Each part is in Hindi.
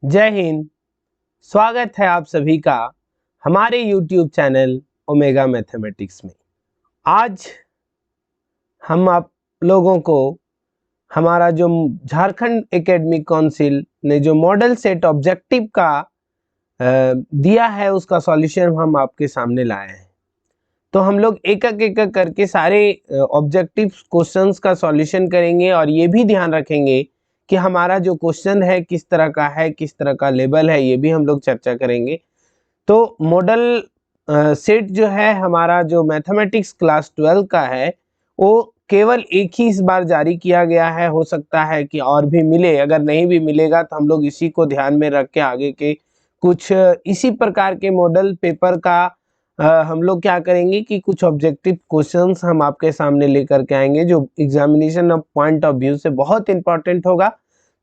जय हिंद। स्वागत है आप सभी का हमारे YouTube चैनल ओमेगा मैथमेटिक्स में। आज हम आप लोगों को हमारा जो झारखंड एकेडमिक काउंसिल ने जो मॉडल सेट ऑब्जेक्टिव का दिया है उसका सॉल्यूशन हम आपके सामने लाए हैं। तो हम लोग एक एक करके सारे ऑब्जेक्टिव क्वेश्चंस का सॉल्यूशन करेंगे और ये भी ध्यान रखेंगे कि हमारा जो क्वेश्चन है किस तरह का है, किस तरह का लेवल है, ये भी हम लोग चर्चा करेंगे। तो मॉडल सेट जो है हमारा जो मैथमेटिक्स क्लास 12 का है वो केवल एक ही इस बार जारी किया गया है। हो सकता है कि और भी मिले, अगर नहीं भी मिलेगा तो हम लोग इसी को ध्यान में रख के आगे के कुछ इसी प्रकार के मॉडल पेपर का हम लोग क्या करेंगे कि कुछ ऑब्जेक्टिव क्वेश्चंस हम आपके सामने लेकर के आएंगे जो examination of point of view से बहुत इंपॉर्टेंट होगा।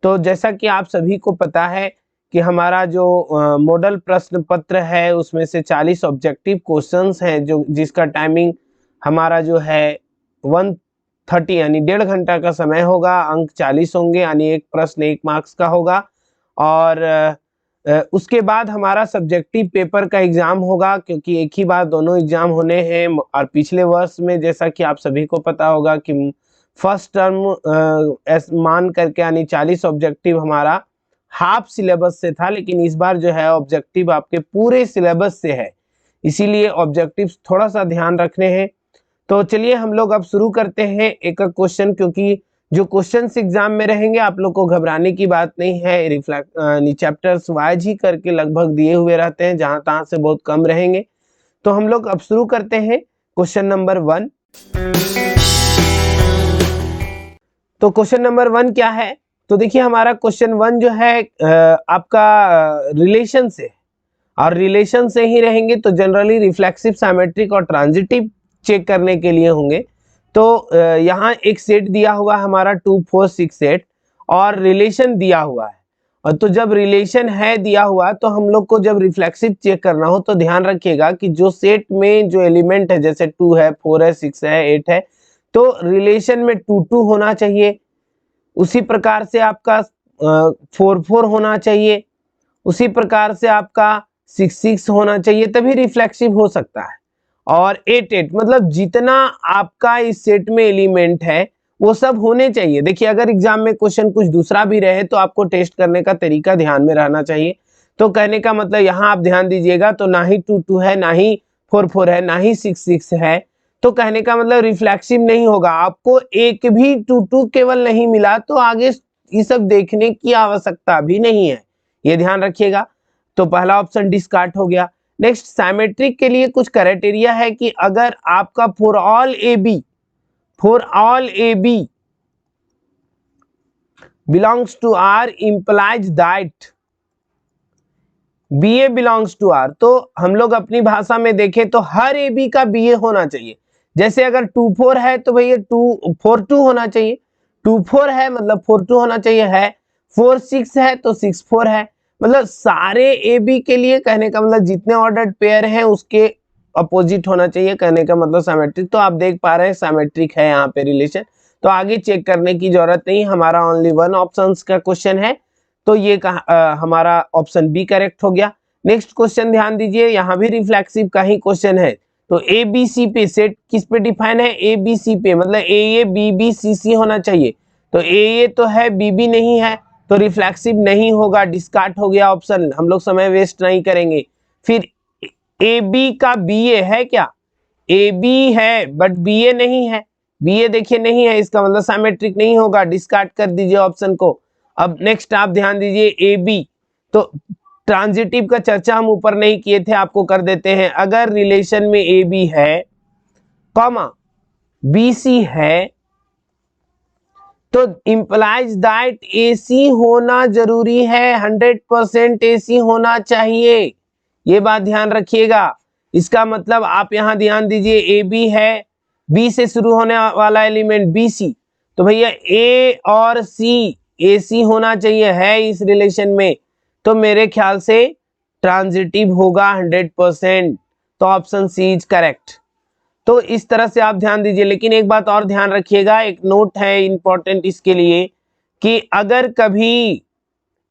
तो जैसा कि आप सभी को पता है कि हमारा जो मॉडल प्रश्न पत्र है उसमें से 40 ऑब्जेक्टिव क्वेश्चंस हैं जो जिसका टाइमिंग हमारा जो है 130 यानी 1.5 घंटा का समय होगा। अंक 40 होंगे यानी एक प्रश्न 1 मार्क्स का होगा। और उसके बाद हमारा सब्जेक्टिव पेपर का एग्जाम होगा, क्योंकि एक ही बार दोनों एग्जाम होने हैं। और पिछले वर्ष में जैसा कि आप सभी को पता होगा कि फर्स्ट टर्म मान करके यानी 40 ऑब्जेक्टिव हमारा हाफ सिलेबस से था, लेकिन इस बार जो है ऑब्जेक्टिव आपके पूरे सिलेबस से है, इसीलिए ऑब्जेक्टिव थोड़ा सा ध्यान रखने हैं। तो चलिए हम लोग अब शुरू करते हैं एक एक क्वेश्चन, क्योंकि जो क्वेश्चंस एग्जाम में रहेंगे आप लोग को घबराने की बात नहीं है। रिफ्लेक्ट चैप्टर्स वाइज ही करके लगभग दिए हुए रहते हैं, जहां तहां से बहुत कम रहेंगे। तो हम लोग अब शुरू करते हैं क्वेश्चन नंबर 1। तो क्वेश्चन नंबर 1 क्या है? तो देखिए हमारा क्वेश्चन 1 जो है आपका रिलेशन से, और रिलेशन से ही रहेंगे तो जनरली रिफ्लेक्सिव, सिमेट्रिक और ट्रांजिटिव चेक करने के लिए होंगे। तो यहाँ एक सेट दिया हुआ हमारा 2 4 6 8 और रिलेशन दिया हुआ है। और तो जब रिलेशन है दिया हुआ तो हम लोग को जब रिफ्लेक्सिव चेक करना हो तो ध्यान रखिएगा कि जो सेट में जो एलिमेंट है, जैसे 2 है, 4 है, 6 है, 8 है, तो रिलेशन में 2 2 होना चाहिए। उसी प्रकार से आपका 4 4 होना चाहिए, उसी प्रकार से आपका 6 6 होना चाहिए, तभी रिफ्लेक्सिव हो सकता है। और 8 8 मतलब जितना आपका इस सेट में एलिमेंट है वो सब होने चाहिए। देखिए अगर एग्जाम में क्वेश्चन कुछ दूसरा भी रहे तो आपको टेस्ट करने का तरीका ध्यान में रहना चाहिए। तो कहने का मतलब यहाँ आप ध्यान दीजिएगा, तो ना ही 2 2 है, ना ही 4 4 है, ना ही 6 6 है, तो कहने का मतलब रिफ्लेक्सिव नहीं होगा। आपको एक भी 2 2 केवल नहीं मिला तो आगे ये सब देखने की आवश्यकता भी नहीं है, ये ध्यान रखिएगा। तो पहला ऑप्शन डिस्कार्ड हो गया। नेक्स्ट सिमेट्रिक के लिए कुछ क्राइटेरिया है कि अगर आपका for all A B belongs to R implies that BA belongs to R, तो हम लोग अपनी भाषा में देखें तो हर ए बी का BA होना चाहिए। जैसे अगर 2 4 है तो भैया 2 4 2 होना चाहिए, 2 4 है मतलब 4 2 होना चाहिए है, 4 6 है तो 6 4 है। मतलब सारे ए बी के लिए कहने का मतलब जितने ऑर्डर्ड पेयर हैं उसके अपोजिट होना चाहिए, कहने का मतलब सिमेट्रिक। तो आप देख पा रहे हैं सिमेट्रिक है यहाँ पे रिलेशन, तो आगे चेक करने की जरूरत नहीं, हमारा ओनली 1 ऑप्शन का क्वेश्चन है। तो ये हमारा ऑप्शन बी करेक्ट हो गया। नेक्स्ट क्वेश्चन ध्यान दीजिए, यहाँ भी रिफ्लेक्सिव का ही क्वेश्चन है। तो ए बी सी पे सेट किस पे डिफाइन है? ए बी सी पे, मतलब ए बी बी सी सी होना चाहिए। तो ए तो है, बी बी नहीं है, तो रिफ्लेक्सिव नहीं होगा, डिस्कार्ड हो गया ऑप्शन। हम लोग समय वेस्ट नहीं करेंगे। फिर ए बी का बी ए है क्या? ए बी है बट बी ए नहीं है, बी ए देखिए नहीं है, इसका मतलब सिमेट्रिक नहीं होगा, डिस्कार्ड कर दीजिए ऑप्शन को। अब नेक्स्ट आप ध्यान दीजिए ए बी, तो ट्रांजिटिव का चर्चा हम ऊपर नहीं किए थे, आपको कर देते हैं। अगर रिलेशन में ए बी है कॉमा बी सी है तो इंप्लाइज दैट ए सी होना जरूरी है, 100% ए सी होना चाहिए, ये बात ध्यान रखिएगा। इसका मतलब आप यहां ध्यान दीजिए, ए बी है, बी से शुरू होने वाला एलिमेंट बी सी, तो भैया ए और सी ए सी होना चाहिए है इस रिलेशन में, तो मेरे ख्याल से ट्रांजिटिव होगा 100%। तो ऑप्शन सी इज करेक्ट। तो इस तरह से आप ध्यान दीजिए। लेकिन एक बात और ध्यान रखिएगा, एक नोट है इंपॉर्टेंट इसके लिए, कि अगर कभी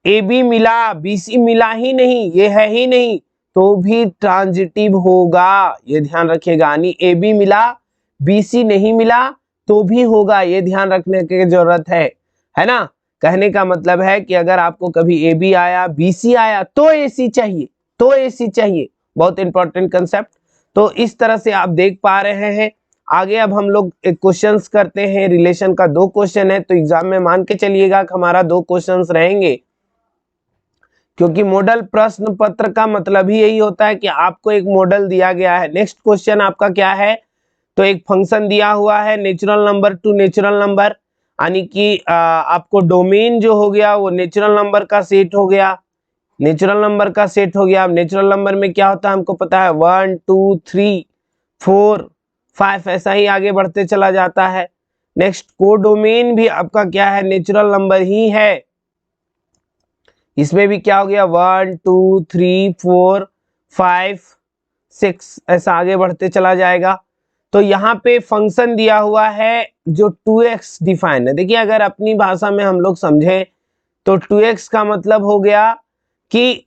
ए बी मिला, बी सी मिला ही नहीं, ये है ही नहीं, तो भी ट्रांजिटिव होगा, ये ध्यान रखिएगा। यानी ए बी मिला, बी सी नहीं मिला तो भी होगा, ये ध्यान रखने की जरूरत है ना। कहने का मतलब है कि अगर आपको कभी ए बी आया, बी सी आया तो ए सी चाहिए, तो ए सी चाहिए। बहुत इंपॉर्टेंट कंसेप्ट। तो इस तरह से आप देख पा रहे हैं। आगे अब हम लोग एक क्वेश्चंस करते हैं। रिलेशन का 2 क्वेश्चन है, तो एग्जाम में मान के चलिएगा कि हमारा 2 क्वेश्चंस रहेंगे, क्योंकि मॉडल प्रश्न पत्र का मतलब ही यही होता है कि आपको एक मॉडल दिया गया है। नेक्स्ट क्वेश्चन आपका क्या है, तो एक फंक्शन दिया हुआ है natural number two natural number, यानी कि आपको डोमेन जो हो गया वो नेचुरल नंबर का सेट हो गया, नेचुरल नंबर का सेट हो गया। अब नेचुरल नंबर में क्या होता है हमको पता है, 1 2 3 4 5 ऐसा ही आगे बढ़ते चला जाता है। नेक्स्ट कोडोमेन भी आपका क्या है, नेचुरल नंबर ही है। इसमें भी क्या हो गया, 1 2 3 4 5 6 ऐसा आगे बढ़ते चला जाएगा। तो यहाँ पे फंक्शन दिया हुआ है जो 2x डिफाइन है। देखिए अगर अपनी भाषा में हम लोग समझें तो 2x का मतलब हो गया कि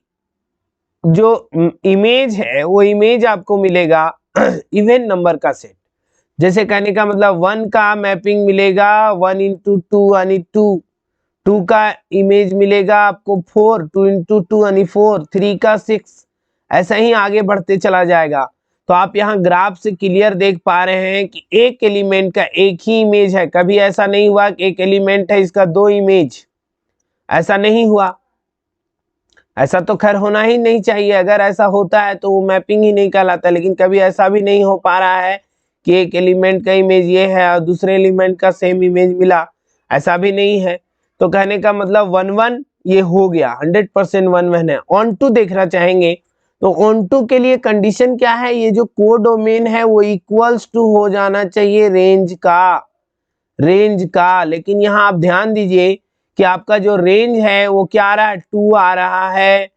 जो इमेज है वो इमेज आपको मिलेगा इवन नंबर का सेट। जैसे कहने का मतलब 1 का मैपिंग मिलेगा 1 इंटू 2 यानी 2 का इमेज मिलेगा आपको 4, 2 इंटू 2 यानी 4, 3 का 6, ऐसा ही आगे बढ़ते चला जाएगा। तो आप यहाँ ग्राफ से क्लियर देख पा रहे हैं कि एक एलिमेंट का एक ही इमेज है। कभी ऐसा नहीं हुआ कि एक एलिमेंट है इसका 2 इमेज, ऐसा नहीं हुआ। ऐसा तो खैर होना ही नहीं चाहिए, अगर ऐसा होता है तो वो मैपिंग ही नहीं कहलाता। लेकिन कभी ऐसा भी नहीं हो पा रहा है कि एक एलिमेंट का इमेज ये है और दूसरे एलिमेंट का सेम इमेज मिला, ऐसा भी नहीं है। तो कहने का मतलब 1 1 ये हो गया, 100% 1 1 है। ऑन टू देखना चाहेंगे तो ऑन टू के लिए कंडीशन क्या है, ये जो कोडोमेन है वो इक्वल्स टू हो जाना चाहिए रेंज का। लेकिन यहाँ आप ध्यान दीजिए कि आपका जो रेंज है वो क्या आ रहा है, 2 आ रहा है,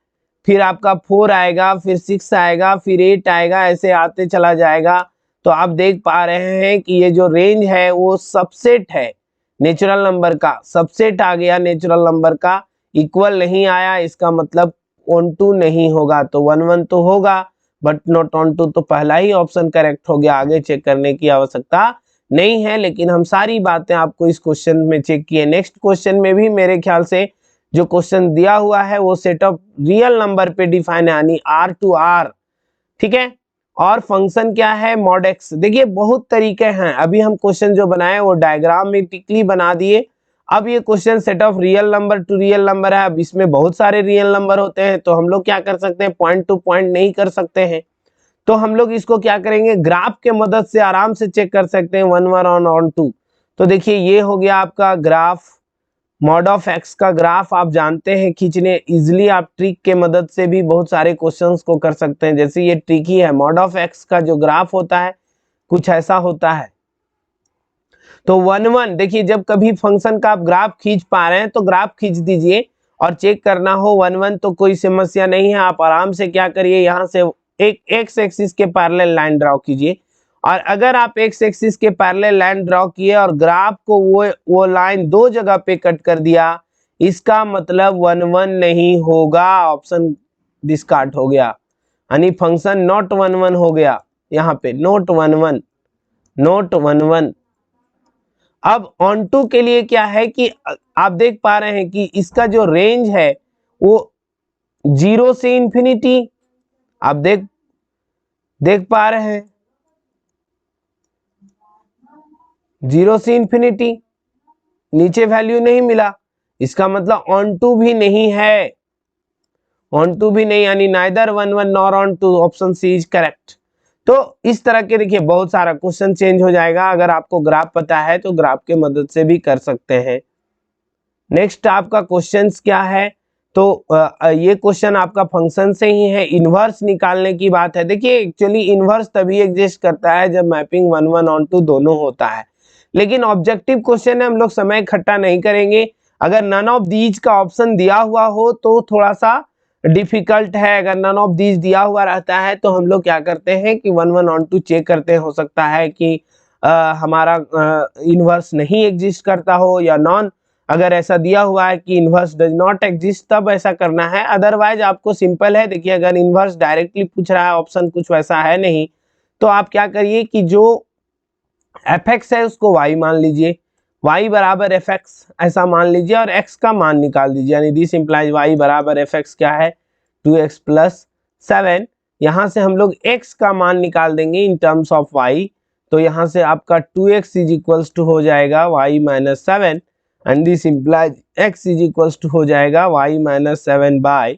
फिर आपका 4 आएगा, फिर 6 आएगा, फिर 8 आएगा, ऐसे आते चला जाएगा। तो आप देख पा रहे हैं कि ये जो रेंज है वो सबसेट है नेचुरल नंबर का, सबसेट आ गया नेचुरल नंबर का, इक्वल नहीं आया, इसका मतलब ऑन टू नहीं होगा। तो 1 1 तो होगा बट नॉट ऑन टू, तो पहला ही ऑप्शन करेक्ट हो गया, आगे चेक करने की आवश्यकता नहीं है। लेकिन हम सारी बातें आपको इस क्वेश्चन में चेक किए। नेक्स्ट क्वेश्चन में भी मेरे ख्याल से जो क्वेश्चन दिया हुआ है वो सेट ऑफ रियल नंबर पे डिफाइन है, यानी R टू R, ठीक है। और फंक्शन क्या है, मॉड एक्स। देखिए बहुत तरीके हैं, अभी हम क्वेश्चन जो बनाए वो डायग्रामेटिकली बना दिए। अब ये question set of real number two real number है। अब इसमें बहुत सारे रियल नंबर होते हैं, तो हम लोग क्या कर सकते हैं, पॉइंट टू पॉइंट नहीं कर सकते हैं। तो हम लोग इसको क्या करेंगे, ग्राफ के मदद से आराम से चेक कर सकते हैं 1 1 ऑन 2। तो देखिए ये हो गया आपका ग्राफ, मॉड ऑफ एक्स का ग्राफ आप जानते हैं खींचने इजिली, आप ट्रिक के मदद से भी बहुत सारे क्वेश्चंस को कर सकते हैं। जैसे ये ट्रिक ही है, मॉड ऑफ एक्स का जो ग्राफ होता है कुछ ऐसा होता है। तो 1 1 देखिए जब कभी फंक्शन का आप ग्राफ खींच पा रहे हैं तो ग्राफ खींच दीजिए, और चेक करना हो 1 1 तो कोई समस्या नहीं है। आप आराम से क्या करिए, यहाँ से एक एक्स एक्सिस के पैरेलल लाइन ड्रॉ कीजिए, और अगर आप एक्स एक्सिस के पैरेलल लाइन ड्रॉ किए और ग्राफ को वो लाइन 2 जगह पे कट कर दिया, इसका मतलब 1 1 नहीं होगा, ऑप्शन डिस्कार्ड हो गया, यानी फंक्शन नॉट 1 1 हो गया, यहाँ पे नॉट 1 1, नॉट 1 1। अब ऑन टू के लिए क्या है कि आप देख पा रहे हैं कि इसका जो रेंज है वो 0 से इंफिनिटी, आप देख पा रहे हैं 0 से इंफिनिटी, नीचे वैल्यू नहीं मिला, इसका मतलब ऑन टू भी नहीं है, ऑन टू भी नहीं, यानी neither 1 1 nor on two, option C is correct. तो इस तरह के देखिए बहुत सारा क्वेश्चन चेंज हो जाएगा, अगर आपको ग्राफ पता है तो ग्राफ के मदद से भी कर सकते हैं। नेक्स्ट आपका क्वेश्चन क्या है, तो ये क्वेश्चन आपका फंक्शन से ही है, इनवर्स निकालने की बात है। देखिए एक्चुअली इनवर्स तभी एग्जिस्ट करता है जब मैपिंग 1 1 ऑन टू दोनों होता है, लेकिन ऑब्जेक्टिव क्वेश्चन है, हम लोग समय इकट्ठा नहीं करेंगे। अगर नन ऑफ दीज का ऑप्शन दिया हुआ हो तो थोड़ा सा डिफिकल्ट है, अगर नन ऑफ दीज दिया हुआ रहता है तो हम लोग क्या करते हैं कि 1 1 ऑन टू चेक करते हैं, हो सकता है कि हमारा इनवर्स नहीं एग्जिस्ट करता हो या नॉन अगर ऐसा दिया हुआ है कि इनवर्स डज नॉट एग्जिस्ट तब ऐसा करना है, अदरवाइज आपको सिंपल है। देखिए अगर इनवर्स डायरेक्टली पूछ रहा है, ऑप्शन कुछ वैसा है नहीं, तो आप क्या करिए कि जो fx है उसको y मान लीजिए, y बराबर fx ऐसा मान लीजिए और x का मान निकाल दीजिए, यानी दिस इंप्लाइज y बराबर fx क्या है 2x प्लस 7। यहाँ से हम लोग x का मान निकाल देंगे इन टर्म्स ऑफ y, तो यहाँ से आपका 2x इज इक्वल्स टू हो जाएगा y minus 7 and this implies x is equals to हो जाएगा y माइनस 7 बाय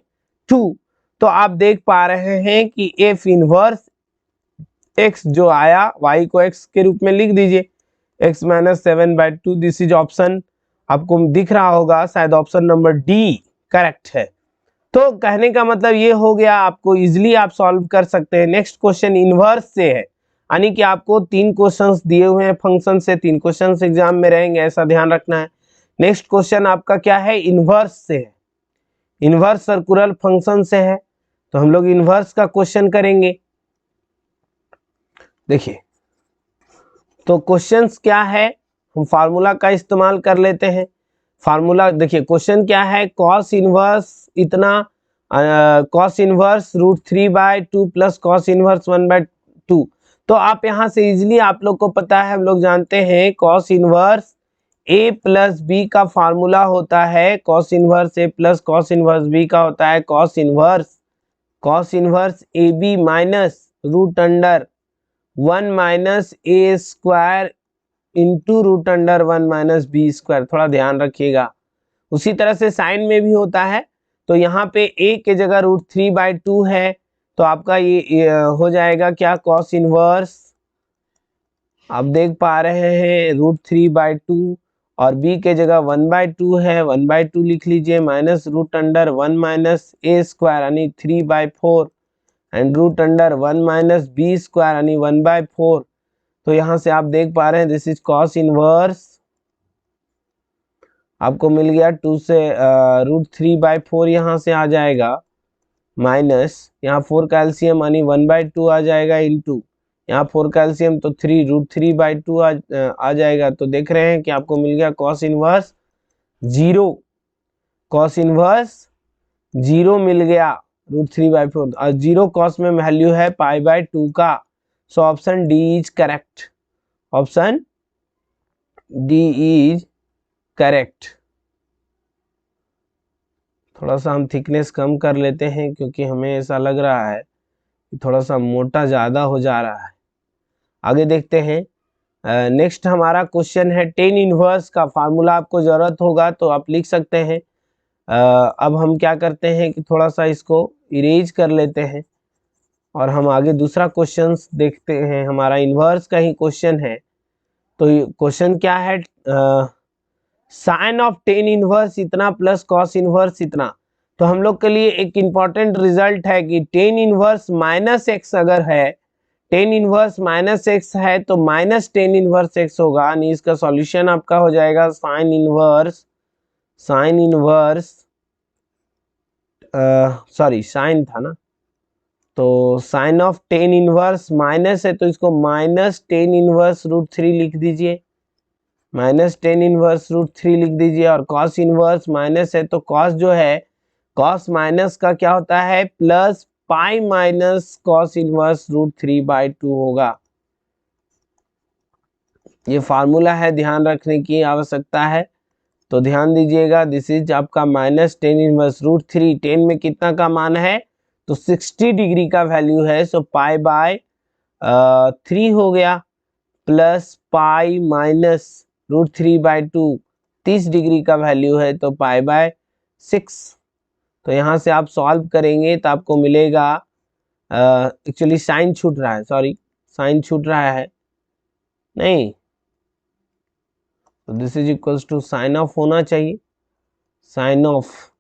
2। तो आप देख पा रहे हैं कि f इनवर्स x जो आया y को x के रूप में लिख दीजिए, x minus 7 by 2, this is option आपको दिख रहा होगा, शायद ऑप्शन नंबर डी करेक्ट है। तो कहने का मतलब ये हो गया, आपको इजिली आप सॉल्व कर सकते हैं। नेक्स्ट क्वेश्चन इनवर्स से है, यानी कि आपको 3 क्वेश्चंस दिए हुए हैं फंक्शन से, 3 क्वेश्चंस एग्जाम में रहेंगे, ऐसा ध्यान रखना है। नेक्स्ट क्वेश्चन आपका क्या है, इनवर्स से है, इनवर्स सर्कुलर फंक्शन से है, तो हम लोग इनवर्स का क्वेश्चन करेंगे। देखिए तो क्वेश्चंस क्या है, हम फार्मूला का इस्तेमाल कर लेते हैं। फार्मूला देखिए, क्वेश्चन क्या है, कॉस इनवर्स इतना, cos inverse √3/2 plus cos inverse 1/2। तो आप यहाँ से इजिली, आप लोग को पता है, हम लोग जानते हैं cos inverse a plus B का फार्मूला होता है, cos inverse a plus cos inverse b का होता है cos inverse A B minus √1 minus A square into √1 minus B square, थोड़ा ध्यान रखिएगा। उसी तरह से साइन में भी होता है, तो यहाँ पे a के जगह √3/2 है, तो आपका ये हो जाएगा क्या, कॉस इनवर्स, आप देख पा रहे हैं √3/2, और b के जगह 1/2 है, 1/2 लिख लीजिए, माइनस √1 माइनस ए स्क्वायर यानी 3/4 एंड √1 माइनस बी स्क्वायर यानी 1/4। तो यहाँ से आप देख पा रहे हैं दिस इज कॉस इनवर्स, आपको मिल गया 2 से √3/4 यहाँ से आ जाएगा, माइनस यहाँ 4 का एलसीएम यानी 1/2 आ जाएगा, इंटू यहाँ 4 का एलसीएम तो 3 √3/2 आ जाएगा। तो देख रहे हैं कि आपको मिल गया कॉस इनवर्स 0, कॉस इनवर्स 0 मिल गया √3/4, और 0 कॉस में वैल्यू है π/2 का। So option D is correct, option D is correct. थोड़ा सा हम थिकनेस कम कर लेते हैं, क्योंकि हमें ऐसा लग रहा है कि थोड़ा सा मोटा ज़्यादा हो जा रहा है। आगे देखते हैं, नेक्स्ट हमारा क्वेश्चन है टेन इनवर्स का फार्मूला, आपको ज़रूरत होगा तो आप लिख सकते हैं। अब हम क्या करते हैं कि थोड़ा सा इसको इरेज कर लेते हैं और हम आगे दूसरा क्वेश्चन देखते हैं। हमारा इनवर्स का ही क्वेश्चन है, तो क्वेश्चन क्या है, साइन ऑफ टेन इनवर्स इतना प्लस कॉस इनवर्स इतना। तो हम लोग के लिए एक इंपॉर्टेंट रिजल्ट है कि टेन इनवर्स माइनस एक्स अगर है, टेन इनवर्स माइनस एक्स है तो माइनस टेन इनवर्स एक्स होगा, यानी इसका सॉल्यूशन आपका हो जाएगा साइन इनवर्स सॉरी साइन था ना, तो sine of tan inverse minus है तो इसको माइनस टेन इनवर्स √3 लिख दीजिए, माइनस टेन इनवर्स √3 लिख दीजिए। और कॉस इनवर्स माइनस है तो कॉस जो है, कॉस माइनस का क्या होता है, plus pi minus cos inverse √3/2 होगा। ये फार्मूला है, ध्यान रखने की आवश्यकता है, तो ध्यान दीजिएगा। दिस इज आपका माइनस टेन इनवर्स √3, 10 में कितना का मान है तो 60 डिग्री का वैल्यू है, सो π/3 हो गया, प्लस पाई माइनस √3/2 30 डिग्री का वैल्यू है तो π/6। तो यहाँ से आप सॉल्व करेंगे तो आपको मिलेगा, एक्चुअली साइन छूट रहा है, सॉरी साइन छूट रहा है नहीं, तो this is equals to sine of होना चाहिए, साइन ऑफ।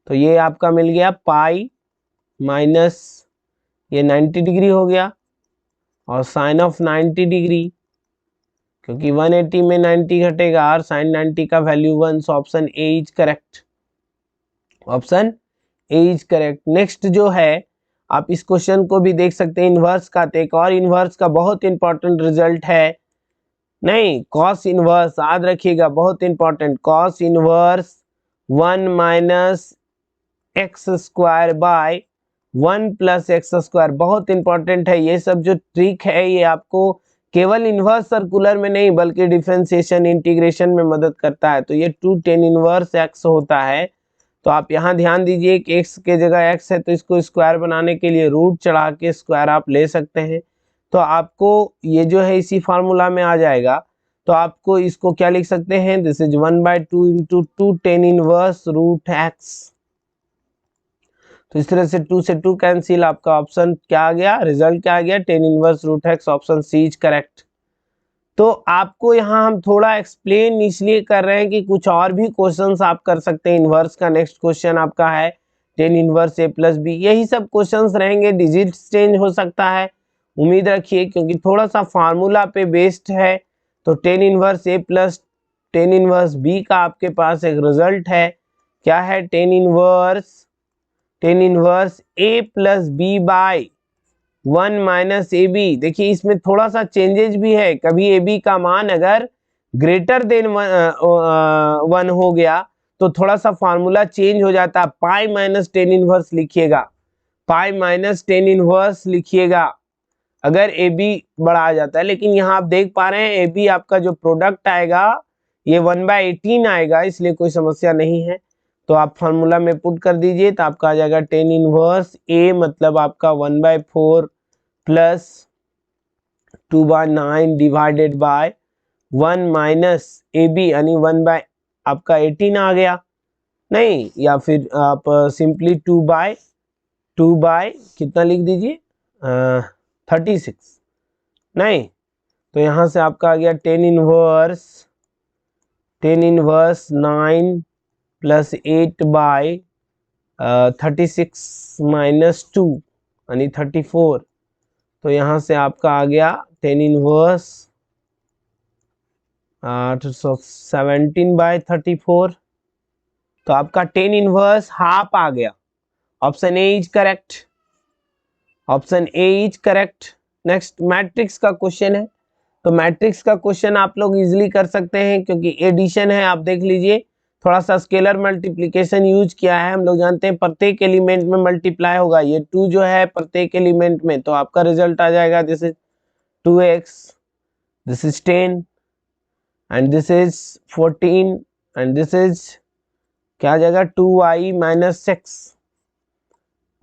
तो ये आपका मिल गया पाई माइनस ये 90 डिग्री हो गया, और साइन ऑफ 90 डिग्री, क्योंकि 180 में 90 घटेगा और साइन 90 का value 1, so option A is correct, option A is correct. Next जो है, आप इस क्वेश्चन को भी देख सकते हैं इनवर्स का, तो एक और इनवर्स का बहुत इंपॉर्टेंट रिजल्ट है, नहीं, कॉस इनवर्स याद रखिएगा, बहुत important, cos inverse 1 minus x square by 1 plus x square, बहुत इंपॉर्टेंट है। ये सब जो ट्रिक है ये आपको केवल इनवर्स सर्कुलर में नहीं बल्कि डिफरेंशिएशन इंटीग्रेशन में मदद करता है। तो ये 2 tan इनवर्स एक्स होता है। तो आप यहाँ ध्यान दीजिए कि एक्स के जगह एक्स है तो इसको स्क्वायर बनाने के लिए रूट चढ़ा के स्क्वायर आप ले सकते हैं। तो आपको ये जो है इसी फार्मूला में आ जाएगा। तो आपको इसको क्या लिख सकते हैं, this is 1/2 into 2 tan inverse root X. तो इस तरह से 2 से 2 कैंसिल, आपका ऑप्शन क्या आ गया, रिजल्ट क्या आ गया, tan inverse root X, option C is correct. तो आपको यहाँ हम थोड़ा एक्सप्लेन इसलिए कर रहे हैं कि कुछ और भी क्वेश्चंस आप कर सकते हैं। इनवर्स का नेक्स्ट क्वेश्चन आपका है tan inverse a plus B, यही सब क्वेश्चंस रहेंगे। डिजिट्स चेंज हो सकता है, उम्मीद रखिए, क्योंकि थोड़ा सा फार्मूला पे बेस्ड है। तो tan inverse a plus tan inverse b का आपके पास एक रिजल्ट है, क्या है, tan inverse a plus B by 1 minus A B. देखिए इसमें थोड़ा सा चेंजेस भी है, कभी ए बी का मान अगर ग्रेटर देन 1 हो गया तो थोड़ा सा फार्मूला चेंज हो जाता है, पाई माइनस tan इनवर्स लिखिएगा, पाई माइनस tan इनवर्स लिखिएगा अगर ए बी बड़ा आ जाता है। लेकिन यहाँ आप देख पा रहे हैं ए बी आपका जो प्रोडक्ट आएगा ये 1/18 आएगा, इसलिए कोई समस्या नहीं है। तो आप फार्मूला में पुट कर दीजिए तो आपका आ जाएगा tan इनवर्स ए मतलब आपका 1/4 plus 2/9 divided by 1 minus A B यानी 1 बाय आपका 18 आ गया, नहीं, या फिर आप सिंपली 2 बाय कितना लिख दीजिए 36, नहीं, तो यहाँ से आपका आ गया tan inverse 9 plus 8 by 36 minus 2 यानी 34। तो यहाँ से आपका आ गया tan इनवर्स 17/34। तो आपका tan इनवर्स हाफ आ गया, option A is correct, option A is correct. Next matrix का क्वेश्चन है। तो मैट्रिक्स का क्वेश्चन आप लोग इजीली कर सकते हैं क्योंकि एडिशन है, आप देख लीजिए, थोड़ा सा स्केलर मल्टीप्लिकेशन यूज किया है। हम लोग जानते हैं प्रत्येक एलिमेंट में मल्टीप्लाई होगा, ये 2 जो है प्रत्येक एलिमेंट में, तो आपका रिजल्ट आ जाएगा this is 2x, this is 10 and this is 14 and this is क्या आ जाएगा 2y minus 6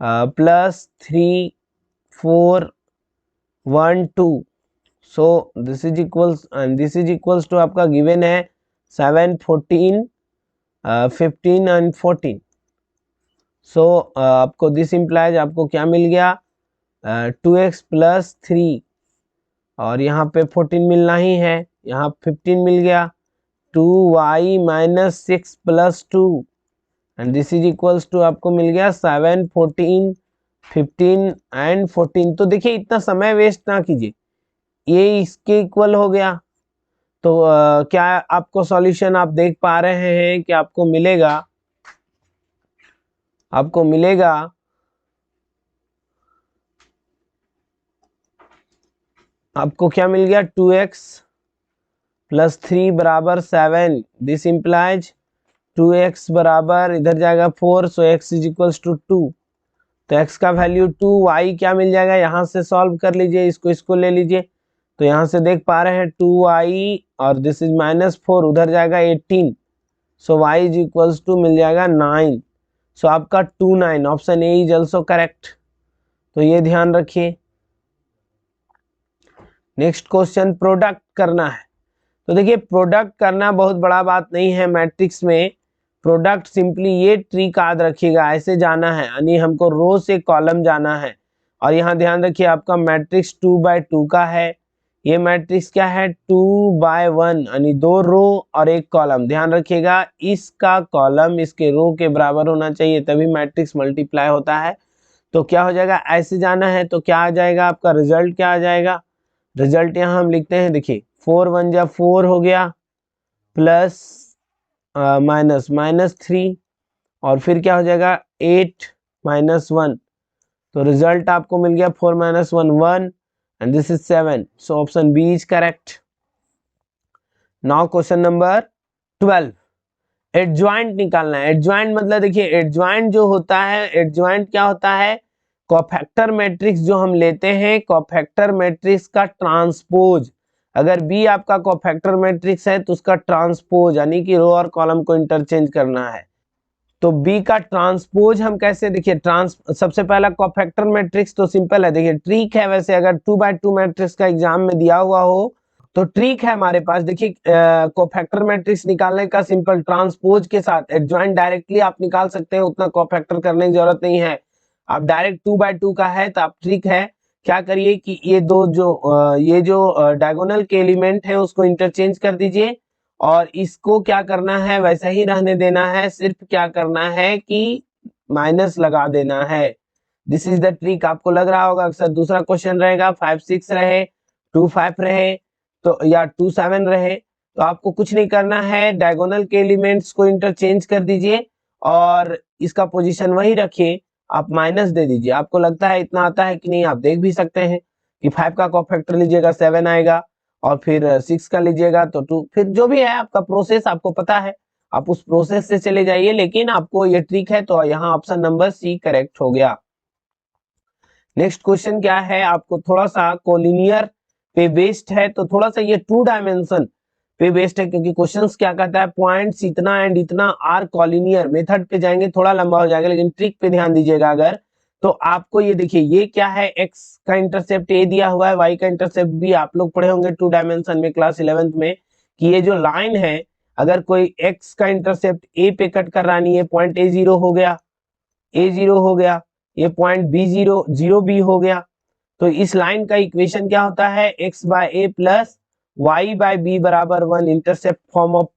plus 3 4 1 2। So this is equals and this is equals to आपका गिवन है 7 14 15 एंड 14। सो आपको दिस इम्प्लाइज आपको क्या मिल गया 2x प्लस 3 और यहाँ पे 14 मिलना ही है, यहाँ 15 मिल गया 2y minus 6 plus 2 and this is equals to आपको मिल गया 7 14 15 एंड 14। तो देखिए इतना समय वेस्ट ना कीजिए, ये इसके इक्वल हो गया। तो क्या आपको सॉल्यूशन आप देख पा रहे हैं कि आपको मिलेगा, आपको मिलेगा आपको क्या मिल गया 2x प्लस 3 बराबर 7, दिस इम्प्लाइज 2x बराबर इधर जाएगा 4, सो x इज इक्वल्स टू 2। तो x का वैल्यू 2, y क्या मिल जाएगा, यहाँ से सॉल्व कर लीजिए, इसको ले लीजिए। तो यहाँ से देख पा रहे हैं 2y और दिस इज -4, उधर जाएगा 18, सो y इज इक्वल्स टू मिल जाएगा 9। सो आपका 2 9, option A is also correct. तो ये ध्यान रखिए। नेक्स्ट क्वेश्चन, प्रोडक्ट करना है। तो देखिए प्रोडक्ट करना बहुत बड़ा बात नहीं है मैट्रिक्स में। प्रोडक्ट सिंपली ये ट्रिक याद रखिएगा, ऐसे जाना है यानी हमको रो से कॉलम जाना है। और यहाँ ध्यान रखिए आपका मैट्रिक्स 2/2 का है, ये मैट्रिक्स क्या है 2/1 यानी 2 रो और 1 कॉलम। ध्यान रखिएगा इसका कॉलम इसके रो के बराबर होना चाहिए तभी मैट्रिक्स मल्टीप्लाई होता है। तो क्या हो जाएगा, ऐसे जाना है तो क्या आ जाएगा आपका रिजल्ट, क्या आ जाएगा रिजल्ट, यहाँ हम लिखते हैं, देखिए 4 1 जा 4 हो गया प्लस -3 और फिर क्या हो जाएगा 8 -1। तो रिजल्ट आपको मिल गया 4 - 1 1 and this is 7। So option B is correct. Now question number 12, adjoint निकालना है। एडजॉइंट मतलब देखिए, एडजॉइंट जो होता है, एडजॉइंट क्या होता है, कोफैक्टर मैट्रिक्स जो हम लेते हैं, कोफैक्टर मैट्रिक्स का ट्रांसपोज। अगर बी आपका कोफैक्टर मैट्रिक्स है तो उसका ट्रांसपोज यानी कि रो और कॉलम को इंटरचेंज करना है। तो बी का ट्रांसपोज हम कैसे, देखिए सबसे पहला कोफैक्टर मैट्रिक्स तो सिंपल है, देखिए ट्रिक है, वैसे अगर 2x2 मैट्रिक्स का एग्जाम में दिया हुआ हो तो ट्रिक है हमारे पास। देखिए कोफैक्टर मैट्रिक्स निकालने का सिंपल ट्रांसपोज के साथ एडजॉइंट डायरेक्टली आप निकाल सकते हैं, उतना कोफैक्टर करने की जरूरत नहीं है। आप डायरेक्ट 2x2 का है तो आप ट्रिक है, क्या करिए कि ये दो जो ये जो डायगोनल के एलिमेंट है उसको इंटरचेंज कर दीजिए, और इसको क्या करना है वैसा ही रहने देना है, सिर्फ क्या करना है कि माइनस लगा देना है। This is the trick. आपको लग रहा होगा अक्सर दूसरा क्वेश्चन रहेगा 5-6 रहे, 2-5 रहे तो या 2-7 रहे, तो आपको कुछ नहीं करना है, डायगोनल के एलिमेंट्स को इंटरचेंज कर दीजिए और इसका पोजीशन वही रखिए, आप माइनस दे दीजिए। आपको लगता है इतना आता है कि नहीं, आप देख भी सकते हैं कि 5 का कोफैक्टर लीजिएगा 7 आएगा, और फिर 6 का लीजिएगा तो 2, फिर जो भी है आपका प्रोसेस आपको पता है, आप उस प्रोसेस से चले जाइए, लेकिन आपको ये ट्रिक है तो यहाँ ऑप्शन नंबर सी करेक्ट हो गया। नेक्स्ट क्वेश्चन क्या है, आपको थोड़ा सा कोलिनियर पे बेस्ड है, तो थोड़ा सा ये 2 डायमेंशन पे बेस्ड है, क्योंकि क्वेश्चंस क्या कहता है, पॉइंट्स इतना एंड इतना आर कॉलिनियर। मेथड पे जाएंगे थोड़ा लंबा हो जाएगा, लेकिन ट्रिक पे ध्यान दीजिएगा। अगर तो आपको ये देखिए, ये क्या है, एक्स का इंटरसेप्ट ए दिया हुआ है, वाई का इंटरसेप्ट बी। आप लोग पढ़े होंगे 2 डायमेंशन में क्लास 11th में कि ये जो लाइन है, अगर कोई एक्स का इंटरसेप्ट ए पे कट कर रहा है, ये पॉइंट ए जीरो हो गया, ए जीरो हो गया, ये point B zero, zero B हो गया, तो इस लाइन का इक्वेशन क्या होता है, एक्स बाय ए प्लस वाई बाय बी बराबर 1, इंटरसेप्ट फॉर्म ऑफ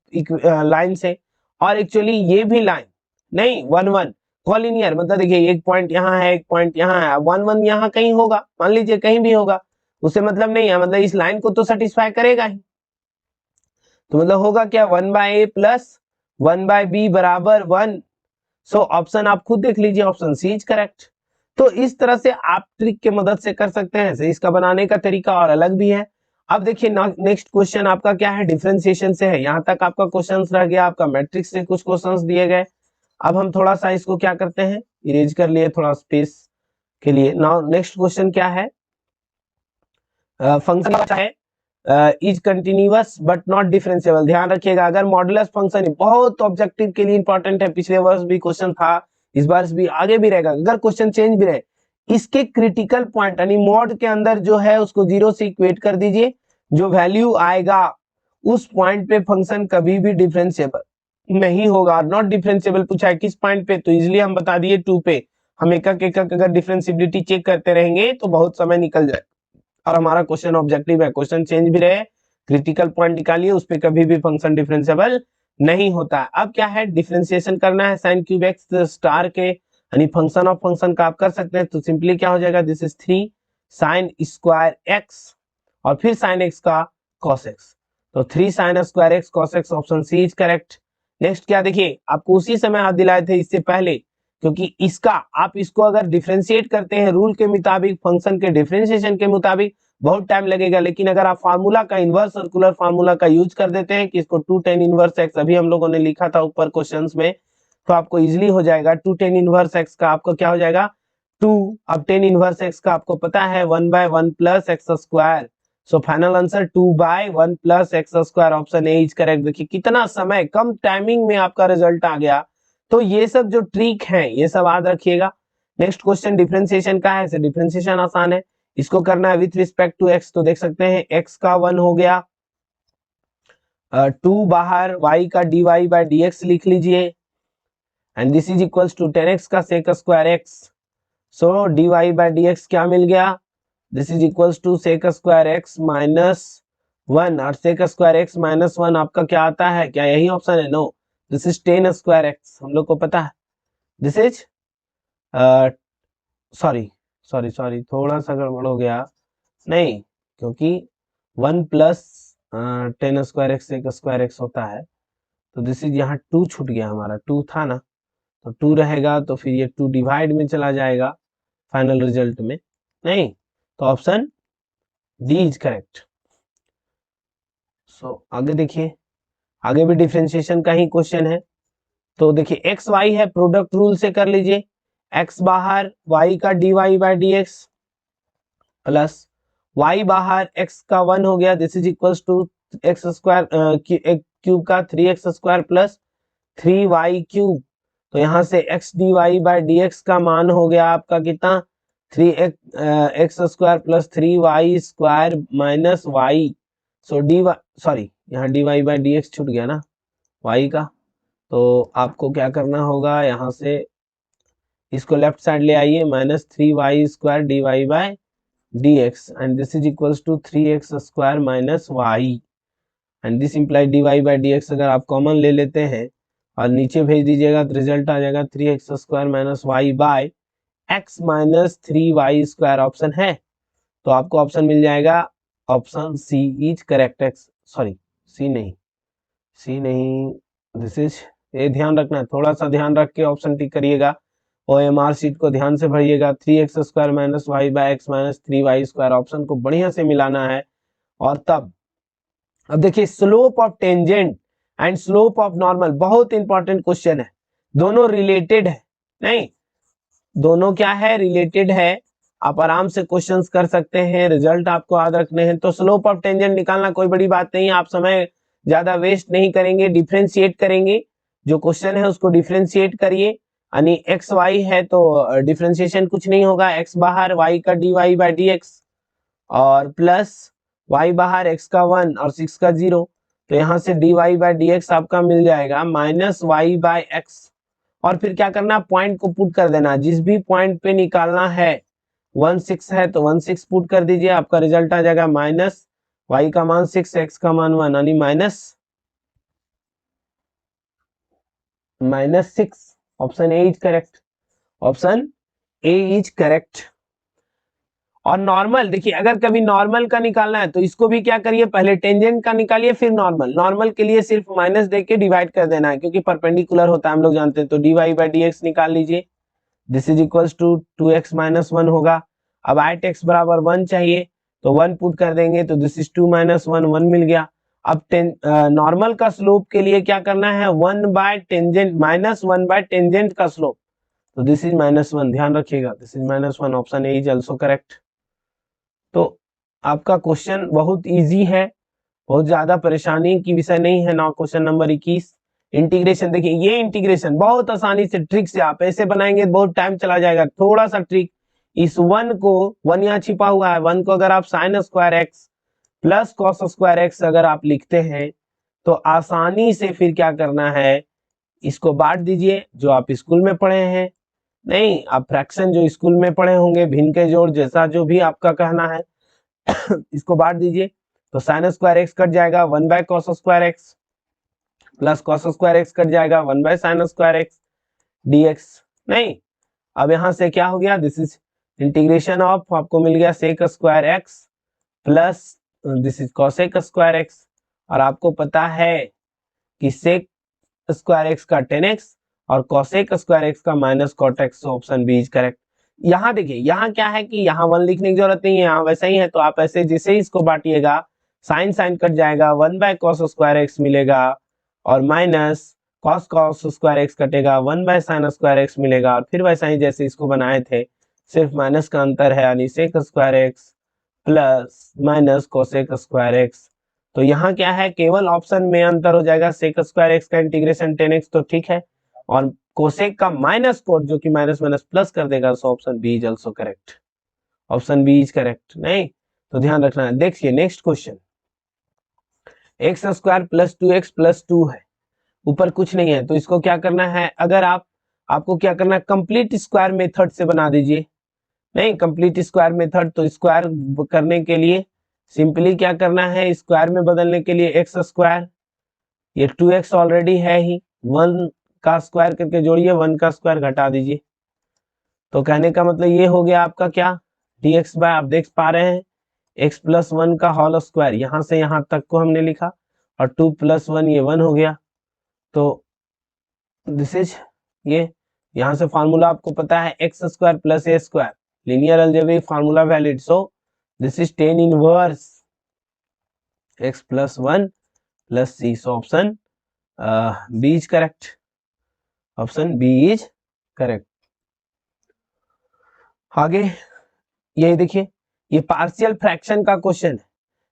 लाइन से। और एक्चुअली ये भी लाइन नहीं, 1-1 कॉलिनियर, मतलब देखिए एक पॉइंट यहाँ है, एक पॉइंट यहाँ है, 1-1 यहाँ कहीं होगा, मान लीजिए कहीं भी होगा, उससे मतलब नहीं है, मतलब इस लाइन को तो सेटिस्फाई करेगा ही। तो मतलब होगा क्या, 1/a प्लस 1/b बराबर 1। सो ऑप्शन आप खुद देख लीजिए, ऑप्शन सी इज करेक्ट। तो इस तरह से आप ट्रिक के मदद से कर सकते हैं। ऐसे इसका बनाने का तरीका और अलग भी है। अब देखिए नेक्स्ट क्वेश्चन आपका क्या है, डिफरेंशिएशन से है। यहाँ तक आपका क्वेश्चंस रह गया, आपका मैट्रिक्स से कुछ क्वेश्चंस दिए गए। अब हम थोड़ा सा इसको क्या करते हैं, इरेज कर लिए थोड़ा स्पेस के लिए। नाउ नेक्स्ट क्वेश्चन क्या है, फंक्शन है is continuous but not differentiable. ध्यान रखिएगा, अगर मॉडुलस फंक्शन बहुत ऑब्जेक्टिव के लिए इंपॉर्टेंट है, पिछले वर्ष भी क्वेश्चन था, इस बार भी आगे भी रहेगा, अगर क्वेश्चन चेंज भी रहे, इसके क्रिटिकल पॉइंट यानी मॉड के अंदर जो है उसको 0 से इक्वेट कर दीजिए, जो वैल्यू आएगा उस पॉइंट पे फंक्शन कभी भी डिफरेंशिएबल नहीं होगा। नॉट डिफरेंशिएबल पूछा है किस पॉइंट पे, तो इजिली हम बता दिए 2 पे। हम एक एक अगर डिफरेंशिएबिलिटी चेक करते रहेंगे तो बहुत समय निकल जाए, और हमारा क्वेश्चन ऑब्जेक्टिव है, क्वेश्चन चेंज भी रहे, क्रिटिकल पॉइंट निकालिए, उस पे कभी भी फंक्शन डिफरेंशिएबल नहीं होता। अब क्या है, डिफरेंशिएशन करना है साइन क्यूब एक्स स्टार के, यानी फंक्शन ऑफ फंक्शन का आप कर सकते हैं। तो सिंपली क्या हो जाएगा, this is 3 sine square X और फिर साइन एक्स का कॉस एक्स, तो 3 sine square X cos X, option C is correct. Next क्या, देखिए आपको उसी समय आप दिलाए थे इससे पहले, क्योंकि इसका आप इसको अगर डिफरेंशिएट करते हैं रूल के मुताबिक, फंक्शन के डिफरेंशिएशन के मुताबिक, बहुत टाइम लगेगा। लेकिन अगर आप फार्मूला का, इनवर्स सर्कुलर फार्मूला का यूज कर देते हैं कि इसको 2 tan इनवर्स एक्स, अभी हम लोगों ने लिखा था ऊपर क्वेश्चंस में, तो आपको इजीली हो जाएगा। 2 tan इनवर्स एक्स का आपको क्या हो जाएगा 2, अब tan इनवर्स एक्स का आपको पता है 1/1 plus x square, so final answer 2/1 plus x square, option A is correct. देखिए कितना समय, कम टाइमिंग में आपका रिजल्ट आ गया। तो ये सब जो ट्रिक है ये सब याद रखिएगा। नेक्स्ट क्वेश्चन डिफरेंशिएशन का है, डिफरेंशिएशन आसान है, इसको करना है विथ रिस्पेक्ट टू एक्स, तो देख सकते हैं एक्स का 1 हो गया, 2 बाहर, y का dy बाय dx लिख लीजिए, and this is equals to 10x का sec square X, so dy by dx क्या मिल गया, this is equals to sec square X minus 1, और सेक स्क्वायर एक्स माइनस 1 आपका क्या आता है, क्या यही ऑप्शन है, no, this is 10 square X, हम लोग को पता है। This is sorry sorry sorry थोड़ा सा गड़बड़ हो गया, नहीं, क्योंकि 1 प्लस 10 स्क्वायर एक्स एक स्क्वायर एक्स होता है, तो दिस इज यहाँ 2 छूट गया, हमारा 2 था ना, तो 2 रहेगा, तो फिर ये 2 डिवाइड में चला जाएगा फाइनल रिजल्ट में, नहीं, तो ऑप्शन डी इज करेक्ट। आगे देखिए, आगे भी डिफरेंशिएशन का ही क्वेश्चन है। तो देखिए एक्स वाई है, प्रोडक्ट रूल से कर लीजिए, एक्स बाहर वाई का D Y by D X plus Y बाहर एक्स का 1 हो गया, this is equals to X square cube का 3x square plus 3y cube. तो यहाँ से x D Y by D X का मान हो गया आपका कितना, 3x square plus 3y square minus y। So D sorry यहाँ D Y by D X छूट गया ना y का। तो आपको क्या करना होगा, यहाँ से इसको लेफ्ट साइड ले आइए, minus 3y square D Y by D X and this is equals to 3x square minus Y and this implies D Y by D X. अगर आप कॉमन ले लेते हैं और नीचे भेज दीजिएगा तो रिजल्ट आ जाएगा 3x square minus Y by X minus 3y square option है। तो आपको ऑप्शन मिल जाएगा, option C is correct. X sorry C नहीं दिस इज, ये ध्यान रखना है, थोड़ा सा ध्यान रख के ऑप्शन टिक करिएगा। OMR शीट को ध्यान से भरिएगा, 3x square minus Y by X minus 3y square option को बढ़िया से मिलाना है। और तब अब देखिए slope of tangent and slope of normal बहुत इंपॉर्टेंट क्वेश्चन है, दोनों रिलेटेड है, नहीं दोनों क्या है, रिलेटेड है। आप आराम से क्वेश्चंस कर सकते हैं, रिजल्ट आपको याद रखने हैं। तो स्लोप ऑफ टेंजेंट निकालना कोई बड़ी बात नहीं है, आप समय ज्यादा वेस्ट नहीं करेंगे, डिफरेंशिएट करेंगे, जो क्वेश्चन है उसको डिफरेंशिएट करिए। यानी एक्स वाई है तो डिफरेंशिएशन कुछ नहीं होगा, एक्स बाहर वाई का D Y by D X और प्लस वाई बाहर एक्स का 1 और 6 का 0। तो यहाँ से D Y by D X आपका मिल जाएगा माइनस वाई बाई एक्स। और फिर क्या करना, पॉइंट को पुट कर देना, जिस भी पॉइंट पे निकालना है 1 6 है तो 1 6 पुट कर दीजिए, आपका रिजल्ट आ जाएगा माइनस वाई का मान 6 एक्स का मान 1 यानी minus 6। Option A is correct, option A is correct. और नॉर्मल देखिए, अगर कभी नॉर्मल का निकालना है तो इसको भी क्या करिए, पहले टेंजेंट का निकालिए फिर नॉर्मल। नॉर्मल के लिए सिर्फ माइनस देके डिवाइड कर देना है क्योंकि परपेंडिकुलर होता है, हम लोग जानते हैं। तो D Y by D X निकाल लीजिए, this is equals to 2x minus 1 होगा। अब एट एक्स बराबर 1 चाहिए तो 1 पुट कर देंगे तो दिस इज 2 माइनस 1, 1 मिल गया। अब नॉर्मल का स्लोप के लिए क्या करना है, 1 bye tangent minus 1 bye tangent का स्लोप, तो दिस इज माइनस 1, ध्यान रखिएगा this is minus 1, option A is also correct. तो आपका क्वेश्चन बहुत इजी है, बहुत ज्यादा परेशानी की विषय नहीं है। Now question number 21 integration. देखिए ये इंटीग्रेशन बहुत आसानी से ट्रिक से आप ऐसे बनाएंगे, बहुत टाइम चला जाएगा। थोड़ा सा ट्रिक, इस 1 को, 1 यहाँ छिपा हुआ है, 1 को अगर आप sign square X plus cos square x अगर आप लिखते हैं तो आसानी से फिर क्या करना है, इसको बांट दीजिए, जो आप स्कूल में पढ़े हैं, नहीं आप फ्रैक्शन जो स्कूल में पढ़े होंगे, भिन्न के जोड़ जैसा जो भी आपका कहना है इसको बांट दीजिए। तो साइन स्क्वायर एक्स कट जाएगा 1 by cos square X plus cos square X cut जाएगा 1 by sine square X dx. नहीं, अब यहां से क्या हो गया, दिस इज इंटीग्रेशन ऑफ, आपको मिल गया sec square X plus this is cosec square X. और आपको पता है कि सेक स्क्वायर एक्स का 10x और कॉसेक स्क्वायर एक्स का minus cot X, option B is correct. यहाँ देखिए, यहाँ क्या है कि यहाँ 1 लिखने की जरूरत नहीं है, यहाँ वैसा ही है। तो आप ऐसे जैसे ही इसको बांटिएगा, साइन साइन कट जाएगा, 1 बाय कॉस स्क्वायर एक्स मिलेगा और minus cos cos square x कटेगा, 1 बाय साइन स्क्वायर एक्स मिलेगा। और फिर वैसा ही जैसे इसको बनाए थे, सिर्फ माइनस का अंतर है, यानी sec square X plus minus cosec square X. तो यहाँ क्या है, केवल ऑप्शन में अंतर हो जाएगा, सेक स्क्वायर एक्स का इंटीग्रेशन 10x तो ठीक है, और कोसेक का माइनस कोट जो कि माइनस माइनस प्लस कर देगा। So option B is also correct, option B is correct. नहीं तो ध्यान रखना है। देखिए next question, X square plus 2x plus 2 है, ऊपर कुछ नहीं है, तो इसको क्या करना है, अगर आपको क्या करना है, कंप्लीट स्क्वायर मेथड से बना दीजिए। नहीं, कंप्लीट स्क्वायर मेथड, तो स्क्वायर करने के लिए सिंपली क्या करना है, स्क्वायर में बदलने के लिए एक्स स्क्वायर, ये 2x ऑलरेडी है ही, 1 का स्क्वायर करके जोड़िए, 1 का स्क्वायर घटा दीजिए। तो कहने का मतलब ये हो गया आपका क्या, dx बाय, आप देख पा रहे हैं x प्लस 1 का होल स्क्वायर, यहां से यहां तक को हमने लिखा, और 2 प्लस 1 ये 1 हो गया। तो दिस इज ये, यहां से फार्मूला आपको पता है, X square plus A square, linear algebraic formula valid. So this is 10 inverse x plus 1 plus C. So option B is correct, option B is correct. आगे ये देखिए, ये पार्शियल फ्रैक्शन का क्वेश्चन है,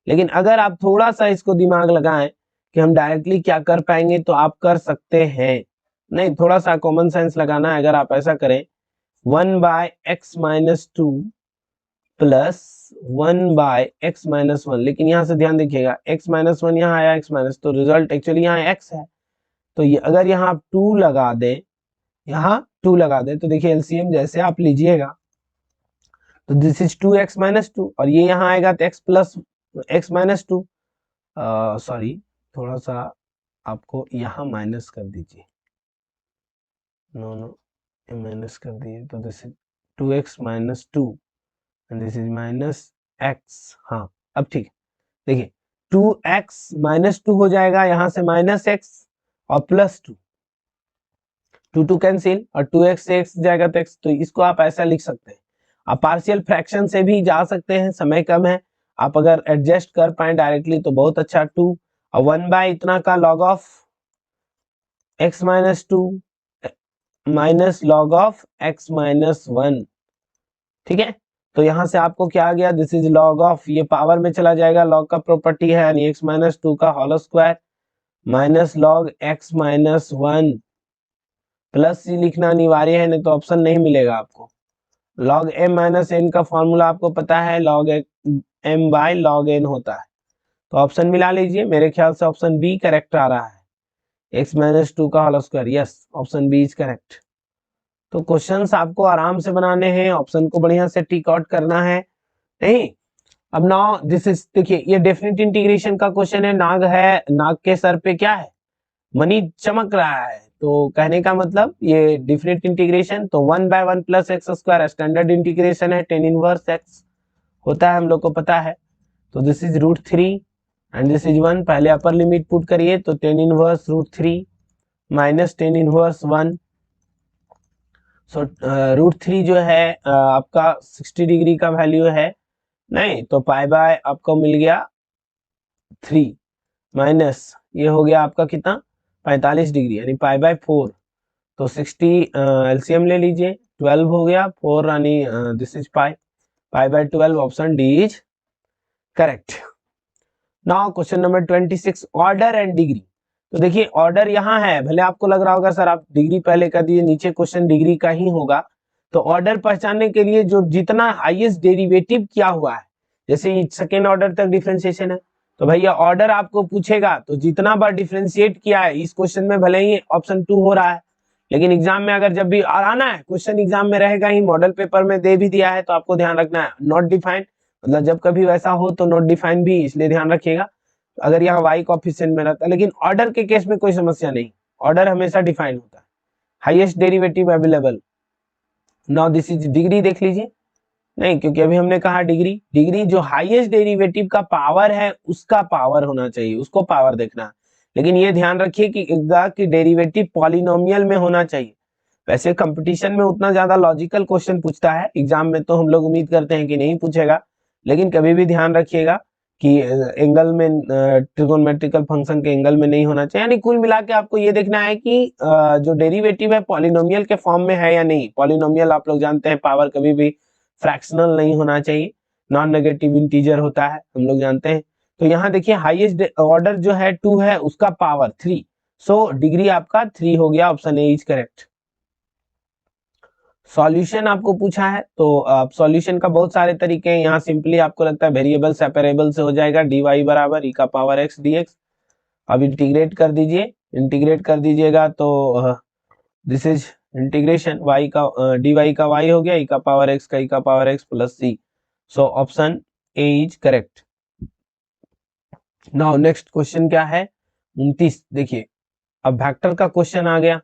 लेकिन अगर आप थोड़ा सा इसको दिमाग लगाएं कि हम डायरेक्टली क्या कर पाएंगे तो आप कर सकते हैं। नहीं, थोड़ा सा कॉमन सेंस लगाना है। अगर आप ऐसा करें 1/x-2 प्लस 1/x-1, लेकिन यहाँ से ध्यान देखिएगा x-1 यहाँ आया, तो रिजल्ट एक्चुअली यहाँ x है। तो ये अगर यहाँ आप 2 लगा दें, यहाँ 2 लगा दें, तो देखिए एलसीएम जैसे आप लीजिएगा तो दिस इज 2x-2 और ये यहाँ आएगा तो x प्लस x-2। सॉरी, थोड़ा सा आपको यहाँ माइनस कर दीजिए, नो माइनस कर दिए, तो this is 2x-2 and this is -x। हाँ अब ठीक है, देखिए 2x-2 हो जाएगा, यहाँ से -x और +2, 2 कैंसिल और 2x से x जाएगा तो x, तो इसको आप ऐसा लिख सकते हैं। आप पार्शियल फ्रैक्शन से भी जा सकते हैं, समय कम है, आप अगर एडजस्ट कर पाए डायरेक्टली तो बहुत अच्छा। 2 और 1 इतना का log of x-2 minus log of x-1, ठीक है। तो यहां से आपको क्या आ गया, दिस इज log ऑफ, ये पावर में चला जाएगा, log का प्रॉपर्टी है यानी x-2 का whole square minus log x-1 plus C लिखना अनिवार्य है, नहीं तो ऑप्शन नहीं मिलेगा आपको। log m-n का फॉर्मूला आपको पता है, log m/log n होता है। तो ऑप्शन मिला लीजिए, मेरे ख्याल से ऑप्शन बी करेक्ट आ रहा है, x-2 का whole square. Yes, option B is correct. तो क्वेश्चंस आपको आराम से बनाने हैं, ऑप्शन को बढ़िया से टिक आउट करना है। नहीं, अब नाउ दिस इज, देखिए ये डेफिनेट इंटीग्रेशन का क्वेश्चन है। नाग है, नाग के सर पे क्या है, मनी चमक रहा है, तो कहने का मतलब ये डेफिनेट इंटीग्रेशन, तो 1/1 plus x square standard integration है, tan इनवर्स x होता है, हम लोग को पता है। तो this is √3 and this is 1, पहले अपर लिमिट पुट करिए तो tan inverse √3 minus tan inverse 1। सो √3 जो है आपका 60 डिग्री का वैल्यू है, नहीं तो पाई बाय आपको मिल गया 3 माइनस ये हो गया आपका कितना 45 डिग्री यानी पाई बाय 4। तो 60 एलसीएम ले लीजिए, 12 हो गया, 4 यानी this is pi by 12, option D is correct. Now question number 26, order and degree. तो देखिए ऑर्डर यहाँ है, भले आपको लग रहा होगा सर आप डिग्री पहले कर दिए, नीचे क्वेश्चन डिग्री का ही होगा। तो ऑर्डर पहचानने के लिए जो जितना हाईएस्ट डेरिवेटिव किया हुआ है, जैसे सेकेंड ऑर्डर तक डिफरेंशिएशन है, तो भैया ऑर्डर आपको पूछेगा तो जितना बार डिफरेंशिएट किया है, इस क्वेश्चन में भले ही ऑप्शन 2 हो रहा है, लेकिन एग्जाम में अगर जब भी आना है, क्वेश्चन एग्जाम में रहेगा ही, मॉडल पेपर में दे भी दिया है, तो आपको ध्यान रखना है नॉट डिफाइंड, मतलब जब कभी वैसा हो तो नॉट डिफाइंड भी, इसलिए ध्यान रखिएगा अगर यहाँ y कोएफिशिएंट में रहता है। लेकिन ऑर्डर के केस में कोई समस्या नहीं, ऑर्डर हमेशा डिफाइन होता है, highest derivative available. Now this is degree, देख लीजिए, नहीं क्योंकि अभी हमने कहा डिग्री जो हाईएस्ट डेरिवेटिव का पावर है उसका पावर होना चाहिए, उसको पावर देखना है। लेकिन ये ध्यान रखिए कि डेरिवेटिव पॉलिनोमियल में होना चाहिए। वैसे कंपटीशन में उतना ज्यादा लॉजिकल क्वेश्चन पूछता है, एग्जाम में तो हम लोग उम्मीद करते हैं कि नहीं पूछेगा, लेकिन कभी भी ध्यान रखिएगा कि एंगल में ट्रिगोनोमेट्रिकल फंक्शन के एंगल में नहीं होना चाहिए। यानी कुल मिला के आपको ये देखना है कि जो डेरिवेटिव है पॉलिनोमियल के फॉर्म में है या नहीं। पॉलिनोमियल आप लोग जानते हैं पावर कभी भी फ्रैक्शनल नहीं होना चाहिए, नॉन नेगेटिव इंटीजर होता है, हम लोग जानते हैं। तो यहाँ देखिए हाईएस्ट ऑर्डर जो है 2 है, उसका पावर 3, सो डिग्री आपका 3 हो गया, option A is correct. Solution आपको पूछा है, तो आप सॉल्यूशन का बहुत सारे तरीके हैं, यहाँ सिंपली आपको लगता है वेरिएबल सेपरेबल से हो जाएगा, dy बराबर e का पावर x dx। अब इंटीग्रेट कर दीजिए, इंटीग्रेट कर दीजिएगा तो दिस इज इंटीग्रेशन y का dy का y हो गया, e का पावर x का e का power x plus c। So option A is correct. Now next question क्या है 29, देखिए अब वेक्टर का क्वेश्चन आ गया।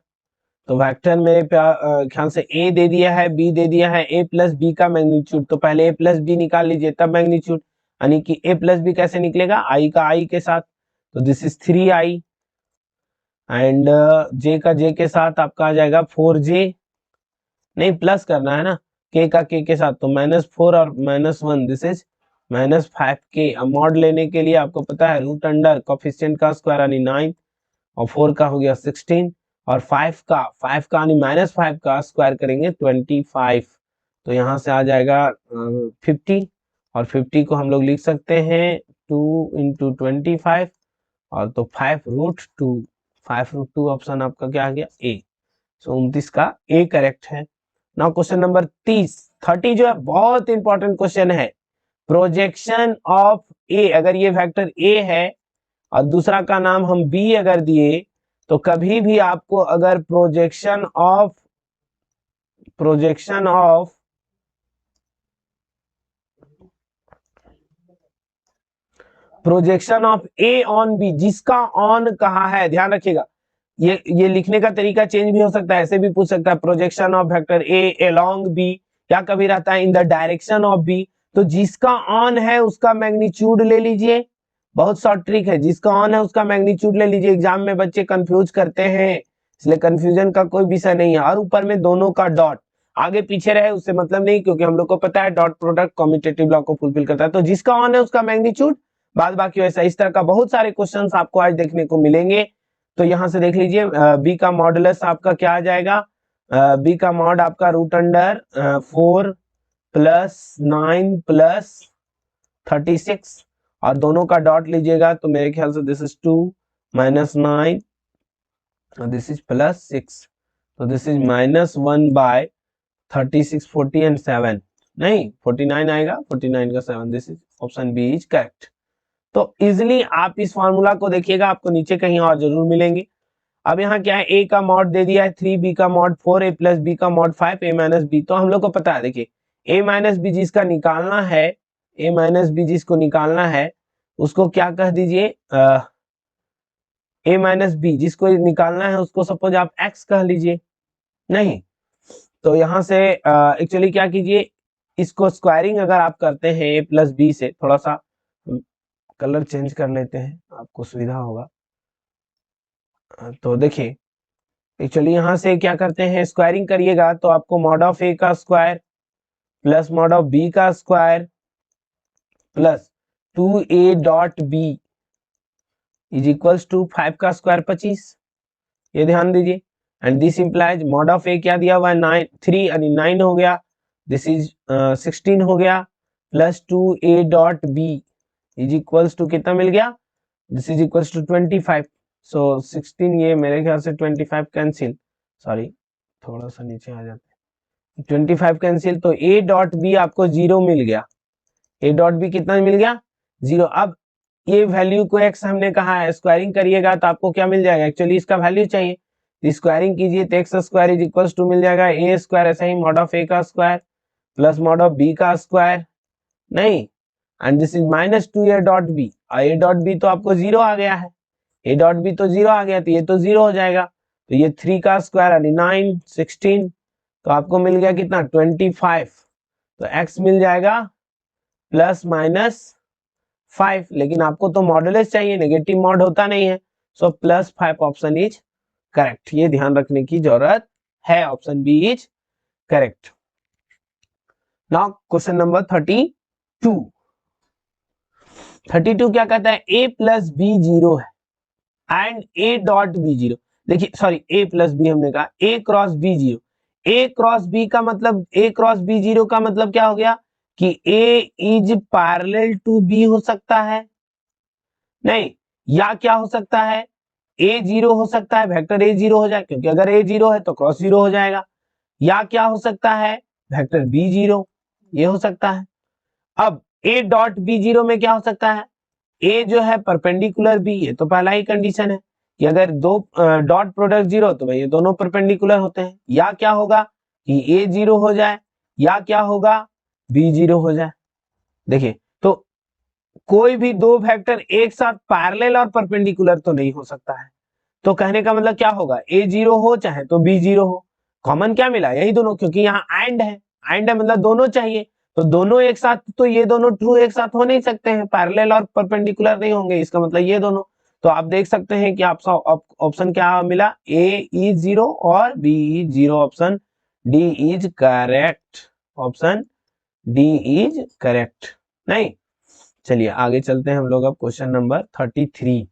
तो वेक्टर मेरे ख्याल से ए दे दिया है, बी दे दिया है, ए प्लस बी का मैग्नीट्यूड, तो पहले ए प्लस बी निकाल लीजिए तब मैग्नीट्यूड, यानी कि ए प्लस बी कैसे निकलेगा, आई का आई के साथ, तो दिस इज 3i एंड जे का जे के साथ आपका आ जाएगा 4j, नहीं प्लस करना है ना, के का के साथ, तो -4 और -1, दिस इज -5 के। अब मॉड लेने के लिए आपको पता है रूट अंडर कोफिशिएंट का स्क्वायर यानी 9 और 4 का हो गया 16 और 5 का यानी -5 का स्क्वायर करेंगे 25। तो यहाँ से आ जाएगा 50 और 50 को हम लोग लिख सकते हैं 2 × 25 और तो 5√2 5√2 ऑप्शन आपका क्या आ गया ए। सो 29 का ए करेक्ट है। नाउ क्वेश्चन नंबर 30 जो है बहुत इंपॉर्टेंट क्वेश्चन है। प्रोजेक्शन ऑफ ए, अगर ये वेक्टर ए है और दूसरा का नाम हम बी अगर दिए तो कभी भी आपको अगर projection of A on B, जिसका ऑन कहा है, ध्यान रखिएगा ये लिखने का तरीका चेंज भी हो सकता है, ऐसे भी पूछ सकता है projection of vector A along B, या कभी रहता है in the direction of B. तो जिसका ऑन है उसका मैग्नीट्यूड ले लीजिए, बहुत शॉर्ट ट्रिक है, जिसका ऑन है उसका मैग्नीट्यूड ले लीजिए। एग्जाम में बच्चे कंफ्यूज करते हैं, इसलिए कंफ्यूजन का कोई विषय नहीं है। और ऊपर में दोनों का डॉट आगे पीछे रहे उससे मतलब नहीं, क्योंकि हम लोग को पता है डॉट प्रोडक्ट कम्यूटेटिव लॉ को फुलफिल करता है। तो जिसका ऑन है उसका मैग्नीट्यूड, बाद बाकी वैसा। इस तरह का बहुत सारे क्वेश्चंस आपको आज देखने को मिलेंगे। तो यहां से देख लीजिए बी का मॉडुलस आपका क्या आ जाएगा, बी का मॉड आपका रूट अंडर 4 + 9 + 36 और दोनों का डॉट लीजिएगा तो मेरे ख्याल से दिस इज 2 - 9 और दिस इज +6, तो दिस इज -1/36 40 एंड 7 नहीं 49 आएगा, 49 का 7, this is option B is correct. तो इजिली आप इस फॉर्मूला को देखिएगा, आपको नीचे कहीं और जरूर मिलेंगे। अब यहाँ क्या है, ए का मॉड दे दिया है 3, बी का मॉड 4, a + b का मॉड 5, a - b। तो हम लोग को पता है, देखिए a - b जिसका निकालना है, a - b जिसको निकालना है उसको क्या कह दीजिए, a - b जिसको निकालना है उसको सपोज आप x कह लीजिए। नहीं तो यहाँ से एक्चुअली क्या कीजिए, इसको स्क्वायरिंग अगर आप करते हैं a + b से, थोड़ा सा कलर चेंज कर लेते हैं आपको सुविधा होगा। तो देखिए एक्चुअली यहाँ से क्या करते हैं, स्क्वायरिंग करिएगा तो आपको मॉड ऑफ ए का square plus mod of B का square plus 2a.b is equals to 5 का स्क्वायर 25, ये ध्यान दीजिए। And this implies mod of A क्या दिया हुआ है 9, 3 यानी 9 हो गया, दिस इज 16 हो गया plus 2a.b is equals to कितना मिल गया, दिस इज इक्वल्स टू 25। सो 16 ये मेरे ख्याल से 25 कैंसिल, सॉरी थोड़ा सा नीचे आ जाते हैं, 25 कैंसिल, तो a.b आपको 0 मिल गया, a.b कितना मिल गया 0। अब ये वैल्यू को x हमने कहा है, स्क्वायरिंग करिएगा तो आपको क्या मिल जाएगा, एक्चुअली इसका वैल्यू चाहिए, स्क्वायरिंग कीजिए तो x² इज इक्वल्स टू मिल जाएगा a², ऐसा ही मॉड ऑफ a का square plus mod of b का स्क्वायर, नहीं and this is -2a.b, a.b तो आपको 0 आ गया है, a.b तो 0 आ गया, तो ये तो 0 हो जाएगा। तो ये 3 का स्क्वायर यानी 9, 16, तो आपको मिल गया कितना 25। तो x मिल जाएगा ±5, लेकिन आपको तो मॉडुलस चाहिए, नेगेटिव मॉड होता नहीं है। सो +5 ऑप्शन इज करेक्ट, ये ध्यान रखने की जरूरत है, option B is correct. Now question number 32 क्या कहता है, a + b 0 है एंड a.b 0। देखिए सॉरी a + b हमने कहा, a × b 0, a × b का मतलब, a × b 0 का मतलब क्या हो गया कि a is parallel to b हो सकता है, नहीं या क्या हो सकता है, a 0 हो सकता है, वेक्टर a 0 हो जाए, क्योंकि अगर a 0 है तो क्रॉस 0 हो जाएगा, या क्या हो सकता है वेक्टर b 0, ये हो सकता है। अब a.b 0 में क्या हो सकता है, a जो है परपेंडिकुलर b, ये तो पहला ही कंडीशन है कि अगर दो डॉट प्रोडक्ट 0 तो भाई ये दोनों परपेंडिकुलर होते हैं, या क्या होगा कि a 0 हो जाए, या क्या होगा b 0 हो जाए। देखिए तो कोई भी दो वेक्टर एक साथ पैरेलल और परपेंडिकुलर तो नहीं हो सकता है, तो कहने का मतलब क्या होगा, a 0 हो चाहे तो b 0 हो, कॉमन क्या मिला यही दोनों, क्योंकि यहाँ एंड है, एंड है मतलब दोनों चाहिए, तो दोनों एक साथ, तो ये दोनों ट्रू एक साथ हो नहीं सकते हैं, पैरेलल और परपेंडिकुलर नहीं होंगे, इसका मतलब ये दोनों। तो आप देख सकते हैं कि आप ऑप्शन क्या मिला, a इज 0 और b is 0, option D is correct, option D is correct. नहीं चलिए आगे चलते हैं हम लोग अब क्वेश्चन नंबर 33।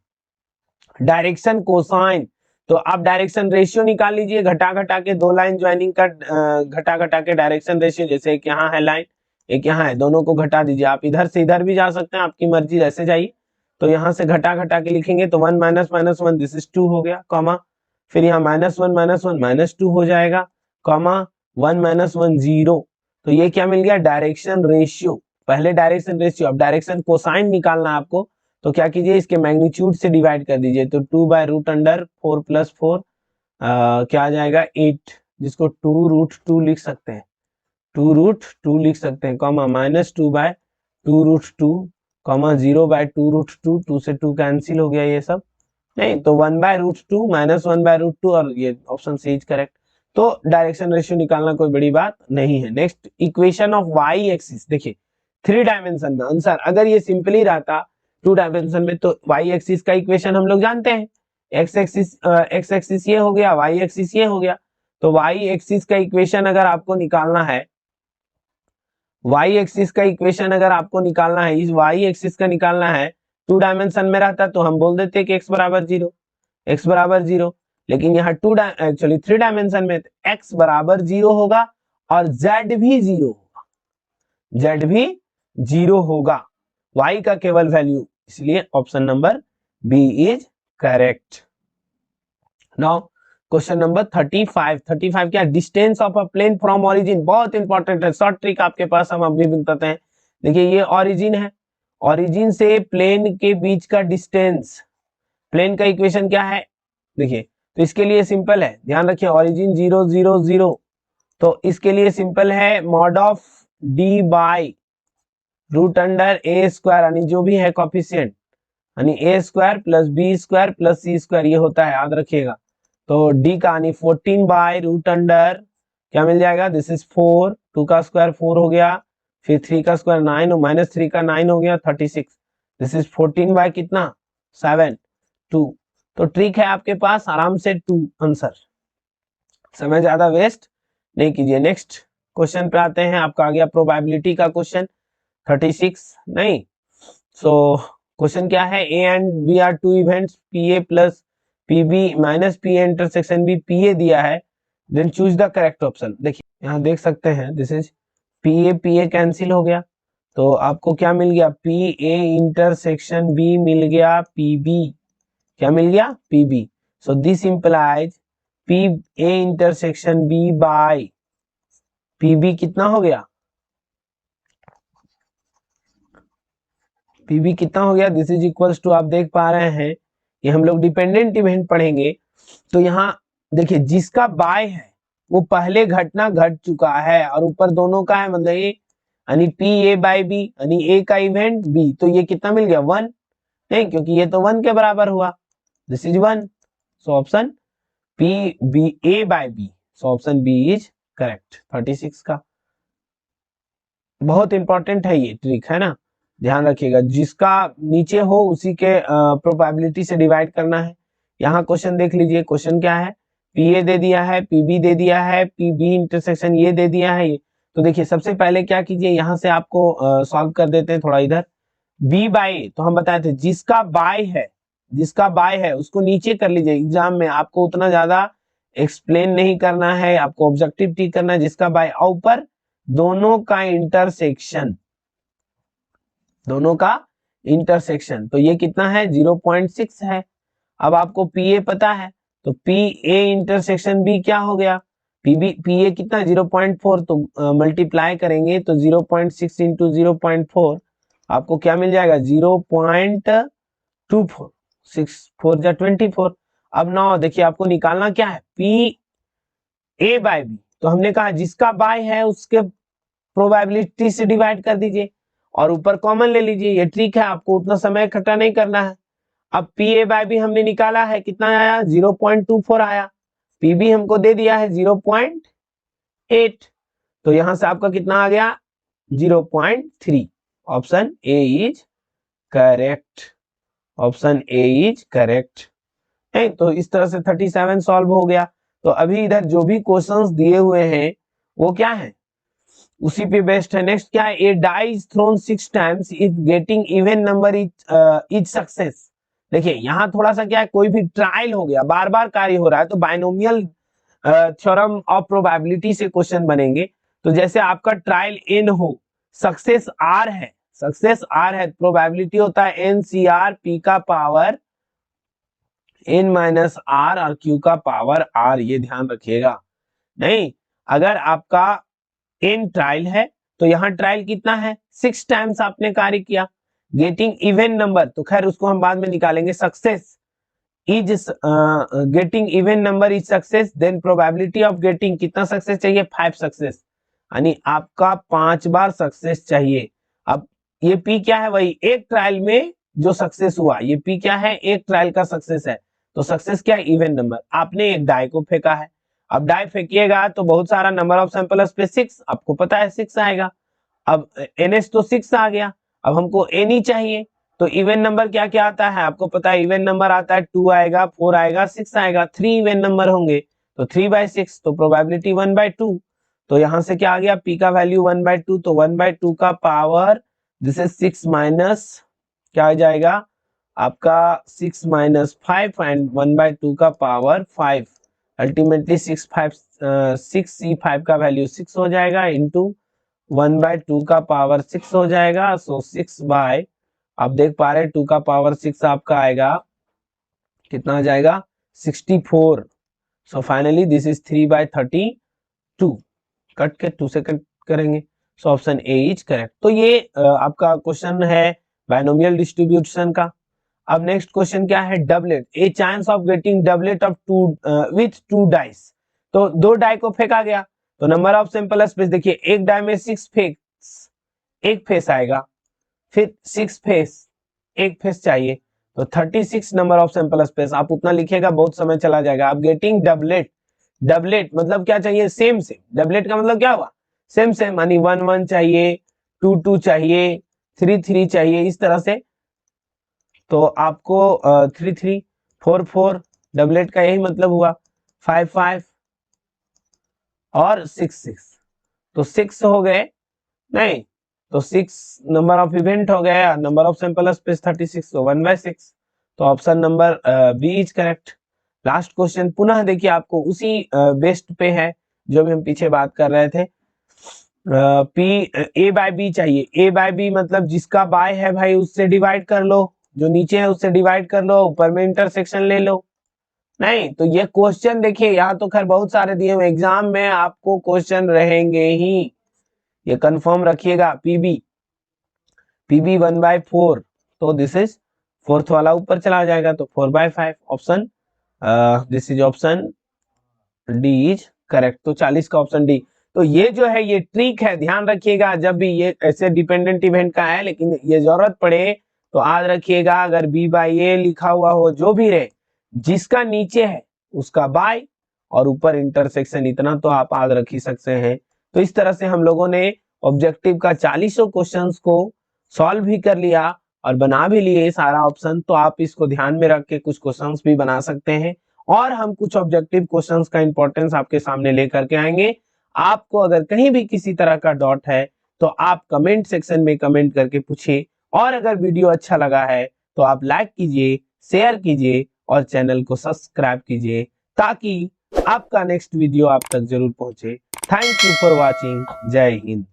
डायरेक्शन कोसाइन, तो आप डायरेक्शन रेशियो निकाल लीजिए, घटा घटा के दो लाइन ज्वाइनिंग का घटा घटा के डायरेक्शन रेशियो, जैसे एक यहाँ है लाइन एक यहाँ है, दोनों को घटा दीजिए। आप इधर से इधर भी जा सकते हैं, आपकी मर्जी, जैसे जाइए। तो यहाँ से घटा घटा के लिखेंगे तो 1 माइनस माइनस 1 दिस इज 2 हो गया, कॉमा, फिर यहाँ -1 माइनस 1 -2 हो जाएगा, कॉमा, 1 माइनस 1 0। तो ये क्या मिल गया, डायरेक्शन रेशियो। पहले डायरेक्शन रेशियो, अब डायरेक्शन कोसाइन निकालना है आपको। तो क्या कीजिए, इसके मैग्नीट्यूड से डिवाइड कर दीजिए। तो 2/√4 + 4 क्या आ जाएगा 8, जिसको 2√2 लिख सकते हैं, 2√2 लिख सकते हैं, कॉमा, -2/2√2, कॉमा, 0/2√2, 2 से 2 कैंसिल हो गया ये सब, नहीं तो 1/√2 -1/√2, और ये ऑप्शन सी इज करेक्ट। तो डायरेक्शन रेशियो निकालना कोई बड़ी बात नहीं है। Next, equation of Y axis, देखिए 3 डायमेंशन में आंसर, अगर ये सिंपली रहता 2 डायमेंशन में तो वाई एक्सिस का इक्वेशन हम लोग जानते हैं, एक्स एक्सिस ये हो गया, वाई एक्सिस ये हो गया। तो वाई एक्सिस का इक्वेशन अगर आपको निकालना है, वाई एक्सिस का इक्वेशन अगर आपको निकालना है, इस वाई एक्सिस का निकालना है, 2 डायमेंशन में रहता तो हम बोल देते कि x बराबर 0, x बराबर 0। लेकिन यहाँ एक्चुअली 3 डायमेंशन में x बराबर 0 होगा और z भी 0 होगा, z भी 0 होगा, y का केवल वैल्यू, इसलिए option number B is correct. Now question number 35 क्या, distance of a plane from origin, बहुत इंपॉर्टेंट है, शॉर्ट ट्रिक आपके पास हम अभी बताते हैं। देखिए ये ओरिजिन है, ओरिजिन से प्लेन के बीच का डिस्टेंस, प्लेन का इक्वेशन क्या है, देखिए तो इसके लिए सिंपल है, ध्यान रखिए, ओरिजिन 0 0 0, तो इसके लिए सिंपल है mod of D by √a², यानी जो भी है कॉफिशिएंट, यानी a² + b² + c², ये होता है, याद रखिएगा। तो d का यानी 14/√, क्या मिल जाएगा, दिस इज 4, 2 का स्क्वायर 4 हो गया, फिर 3 का स्क्वायर 9, और -3 का 9 हो गया 36, दिस इज 14 कितना 7 2। तो ट्रिक है आपके पास, आराम से 2 आंसर, समय ज्यादा वेस्ट नहीं कीजिए। नेक्स्ट क्वेश्चन पे आते हैं, आपका आ गया प्रोबेबिलिटी का क्वेश्चन 36, नहीं, सो क्वेश्चन क्या है, A and B are 2 events, PA + PB - PA intersection B, PA दिया है, then choose the correct option. देखिए यहाँ देख सकते हैं, दिस इज PA कैंसिल हो गया, तो आपको क्या मिल गया, PA इंटरसेक्शन B मिल गया PB, क्या मिल गया PB। So this implies PA intersection B by PB कितना हो गया, PB कितना हो गया, दिस इज इक्वल्स टू, आप देख पा रहे हैं ये हम लोग डिपेंडेंट इवेंट पढ़ेंगे। तो यहाँ देखिए जिसका बाय है वो पहले घटना घट चुका है, और ऊपर दोनों का है, मतलब ये यानी PA/B, यानी A का इवेंट B, तो ये कितना मिल गया 1, नहीं क्योंकि ये तो 1 के बराबर हुआ, this is 1, so option A/B, so option B is correct 36 का। बहुत इंपॉर्टेंट है ये ट्रिक, है ना, ध्यान रखिएगा, जिसका नीचे हो उसी के प्रोबेबिलिटी से डिवाइड करना है। यहाँ क्वेश्चन देख लीजिए, क्वेश्चन क्या है, PA दे दिया है, PB दे दिया है, PB इंटरसेक्शन ये दे दिया है ये। तो देखिए सबसे पहले क्या कीजिए, यहाँ से आपको सॉल्व कर देते हैं थोड़ा इधर, B/A, तो हम बताए थे जिसका बाय है उसको नीचे कर लीजिए, एग्जाम में आपको उतना ज्यादा एक्सप्लेन नहीं करना है, आपको ऑब्जेक्टिव टिक करना है, जिसका बाय, ऊपर दोनों का इंटरसेक्शन, तो ये कितना है 0.6 है। अब आपको PA पता है, तो PA इंटरसेक्शन B क्या हो गया, PA कितना 0.4, तो मल्टीप्लाई करेंगे तो 0.6 इंटू 0.4 आपको क्या मिल जाएगा 0.24, 6 4 जा 24। अब ना देखिए आपको निकालना क्या है, PA/B, तो हमने कहा जिसका बाय है उसके प्रोबेबिलिटी से डिवाइड कर दीजिए और ऊपर कॉमन ले लीजिए, ये ट्रिक है, आपको उतना समय इकट्ठा नहीं करना है। अब PA/B हमने निकाला है, कितना आया 0.24 आया, PB हमको दे दिया है 0.8, तो यहां से आपका कितना आ गया 0.3, option A is correct, option A is correct है। तो इस तरह से 37 सॉल्व हो गया। तो अभी इधर जो भी क्वेश्चंस दिए हुए हैं वो क्या है, उसी पे बेस्ड है। नेक्स्ट क्या है, a die is thrown 6 times if getting even number is success. देखिए यहाँ थोड़ा सा क्या है, कोई भी ट्रायल हो गया, बार बार कार्य हो रहा है, तो बाइनोमियल थ्योरम ऑफ प्रोबेबिलिटी से क्वेश्चन बनेंगे। तो जैसे आपका ट्रायल एन हो, सक्सेस आर है, सक्सेस आर है, प्रोबेबिलिटी होता है एन सी आर, पी का पावर एन माइनस आर और क्यू का पावर आर, ये ध्यान रखिएगा। नहीं, अगर आपका एन ट्रायल है तो यहाँ ट्रायल कितना है, 6 टाइम्स आपने कार्य किया, गेटिंग इवन नंबर, तो खैर उसको हम बाद में निकालेंगे, success is getting even number is success, then probability of getting कितना सक्सेस चाहिए, 5 सक्सेस, यानी आपका 5 बार सक्सेस चाहिए। अब ये पी क्या है, वही एक ट्रायल में जो सक्सेस हुआ, ये पी क्या है, एक ट्रायल का सक्सेस है, तो सक्सेस क्या है, इवन नंबर। आपने एक डाई को फेंका है, अब डाई फेंकिएगा तो बहुत सारा नंबर ऑफ सैंपल्स पे 6, आपको पता है 6 आएगा। अब NH तो 6 आ गया, अब हमको N चाहिए, तो इवन नंबर क्या क्या आता है, आपको पता है इवन नंबर आता है 2 आएगा, 4 आएगा, 6 आएगा, 3 इवन नंबर होंगे, तो 3/6, तो प्रोबेबिलिटी 1/2। तो यहां से क्या आ गया, पी का वैल्यू 1/2, तो 1/2 का पावर दिस इज 6 माइनस क्या आ जाएगा आपका 6 माइनस 5 एंड 1/2 का पावर 5, अल्टीमेटली 6C5 का वैल्यू 6 हो जाएगा इंटू 1/2 का पावर 6 हो जाएगा, सो 6 बाय, आप देख पा रहे 2 का पावर 6 आपका आएगा, कितना आ जाएगा 64। So finally this is 3/32, cut के 2 से कट करेंगे, so option A is correct. तो ये आपका क्वेश्चन है बाइनोमियल डिस्ट्रीब्यूशन का। अब नेक्स्ट क्वेश्चन क्या है, doublet, a chance of getting doublet of 2 with 2 dice. तो 2 डाई को फेंका गया, तो नंबर ऑफ सैंपल स्पेस, देखिए एक डाई में 6 फेस, एक फेस आएगा, फिर 6 फेस, एक फेस चाहिए, तो 36 नंबर ऑफ सैंपल स्पेस, आप उतना लिखिएगा बहुत समय चला जाएगा। आप गेटिंग डबलेट, डबलेट मतलब क्या चाहिए, सेम सेम, डबलेट का मतलब क्या हुआ, सेम सेम, यानी 1 1 चाहिए, 2 2 चाहिए, 3 3 चाहिए, इस तरह से। तो आपको 3 3 4 4, डबलेट का यही मतलब हुआ, 5 5 और 6 6, तो 6 हो गए, नहीं तो 6 नंबर ऑफ इवेंट हो गया, नंबर ऑफ सैंपल स्पेस 36, तो 1/6, तो option number B is correct. Last question पुनः देखिए, आपको उसी बेस्ट पे है जो भी हम पीछे बात कर रहे थे। पी ए बाय बी चाहिए, ए बाय बी मतलब जिसका बाय है भाई उससे डिवाइड कर लो, जो नीचे है उससे डिवाइड कर लो, ऊपर में इंटरसेक्शन ले लो। नहीं तो ये क्वेश्चन देखिए, यहाँ तो खैर बहुत सारे दिए हुए, एग्जाम में आपको क्वेश्चन रहेंगे ही, ये कंफर्म रखिएगा। पीबी 1/4, तो दिस इज फोर्थ वाला ऊपर चला जाएगा, तो 4/5, option this is option D is correct. तो 40 का ऑप्शन डी। तो ये जो है ये ट्रिक है, ध्यान रखिएगा, जब भी ये ऐसे डिपेंडेंट इवेंट का है, लेकिन ये जरूरत पड़े तो याद रखिएगा, अगर बी बाई ए लिखा हुआ हो, जो भी रहे, जिसका नीचे है उसका बाय और ऊपर इंटरसेक्शन, इतना तो आप याद रख ही सकते हैं। तो इस तरह से हम लोगों ने ऑब्जेक्टिव का 40 क्वेश्चंस को सॉल्व भी कर लिया और बना भी लिए सारा ऑप्शन। तो आप इसको ध्यान में रख के कुछ क्वेश्चंस भी बना सकते हैं, और हम कुछ ऑब्जेक्टिव क्वेश्चंस का इंपॉर्टेंस आपके सामने लेकर के आएंगे। आपको अगर कहीं भी किसी तरह का डाउट है तो आप कमेंट सेक्शन में कमेंट करके पूछिए, और अगर वीडियो अच्छा लगा है तो आप लाइक कीजिए, शेयर कीजिए और चैनल को सब्सक्राइब कीजिए, ताकि आपका नेक्स्ट वीडियो आप तक जरूर पहुंचे। थैंक यू फॉर वॉचिंग, जय हिंद।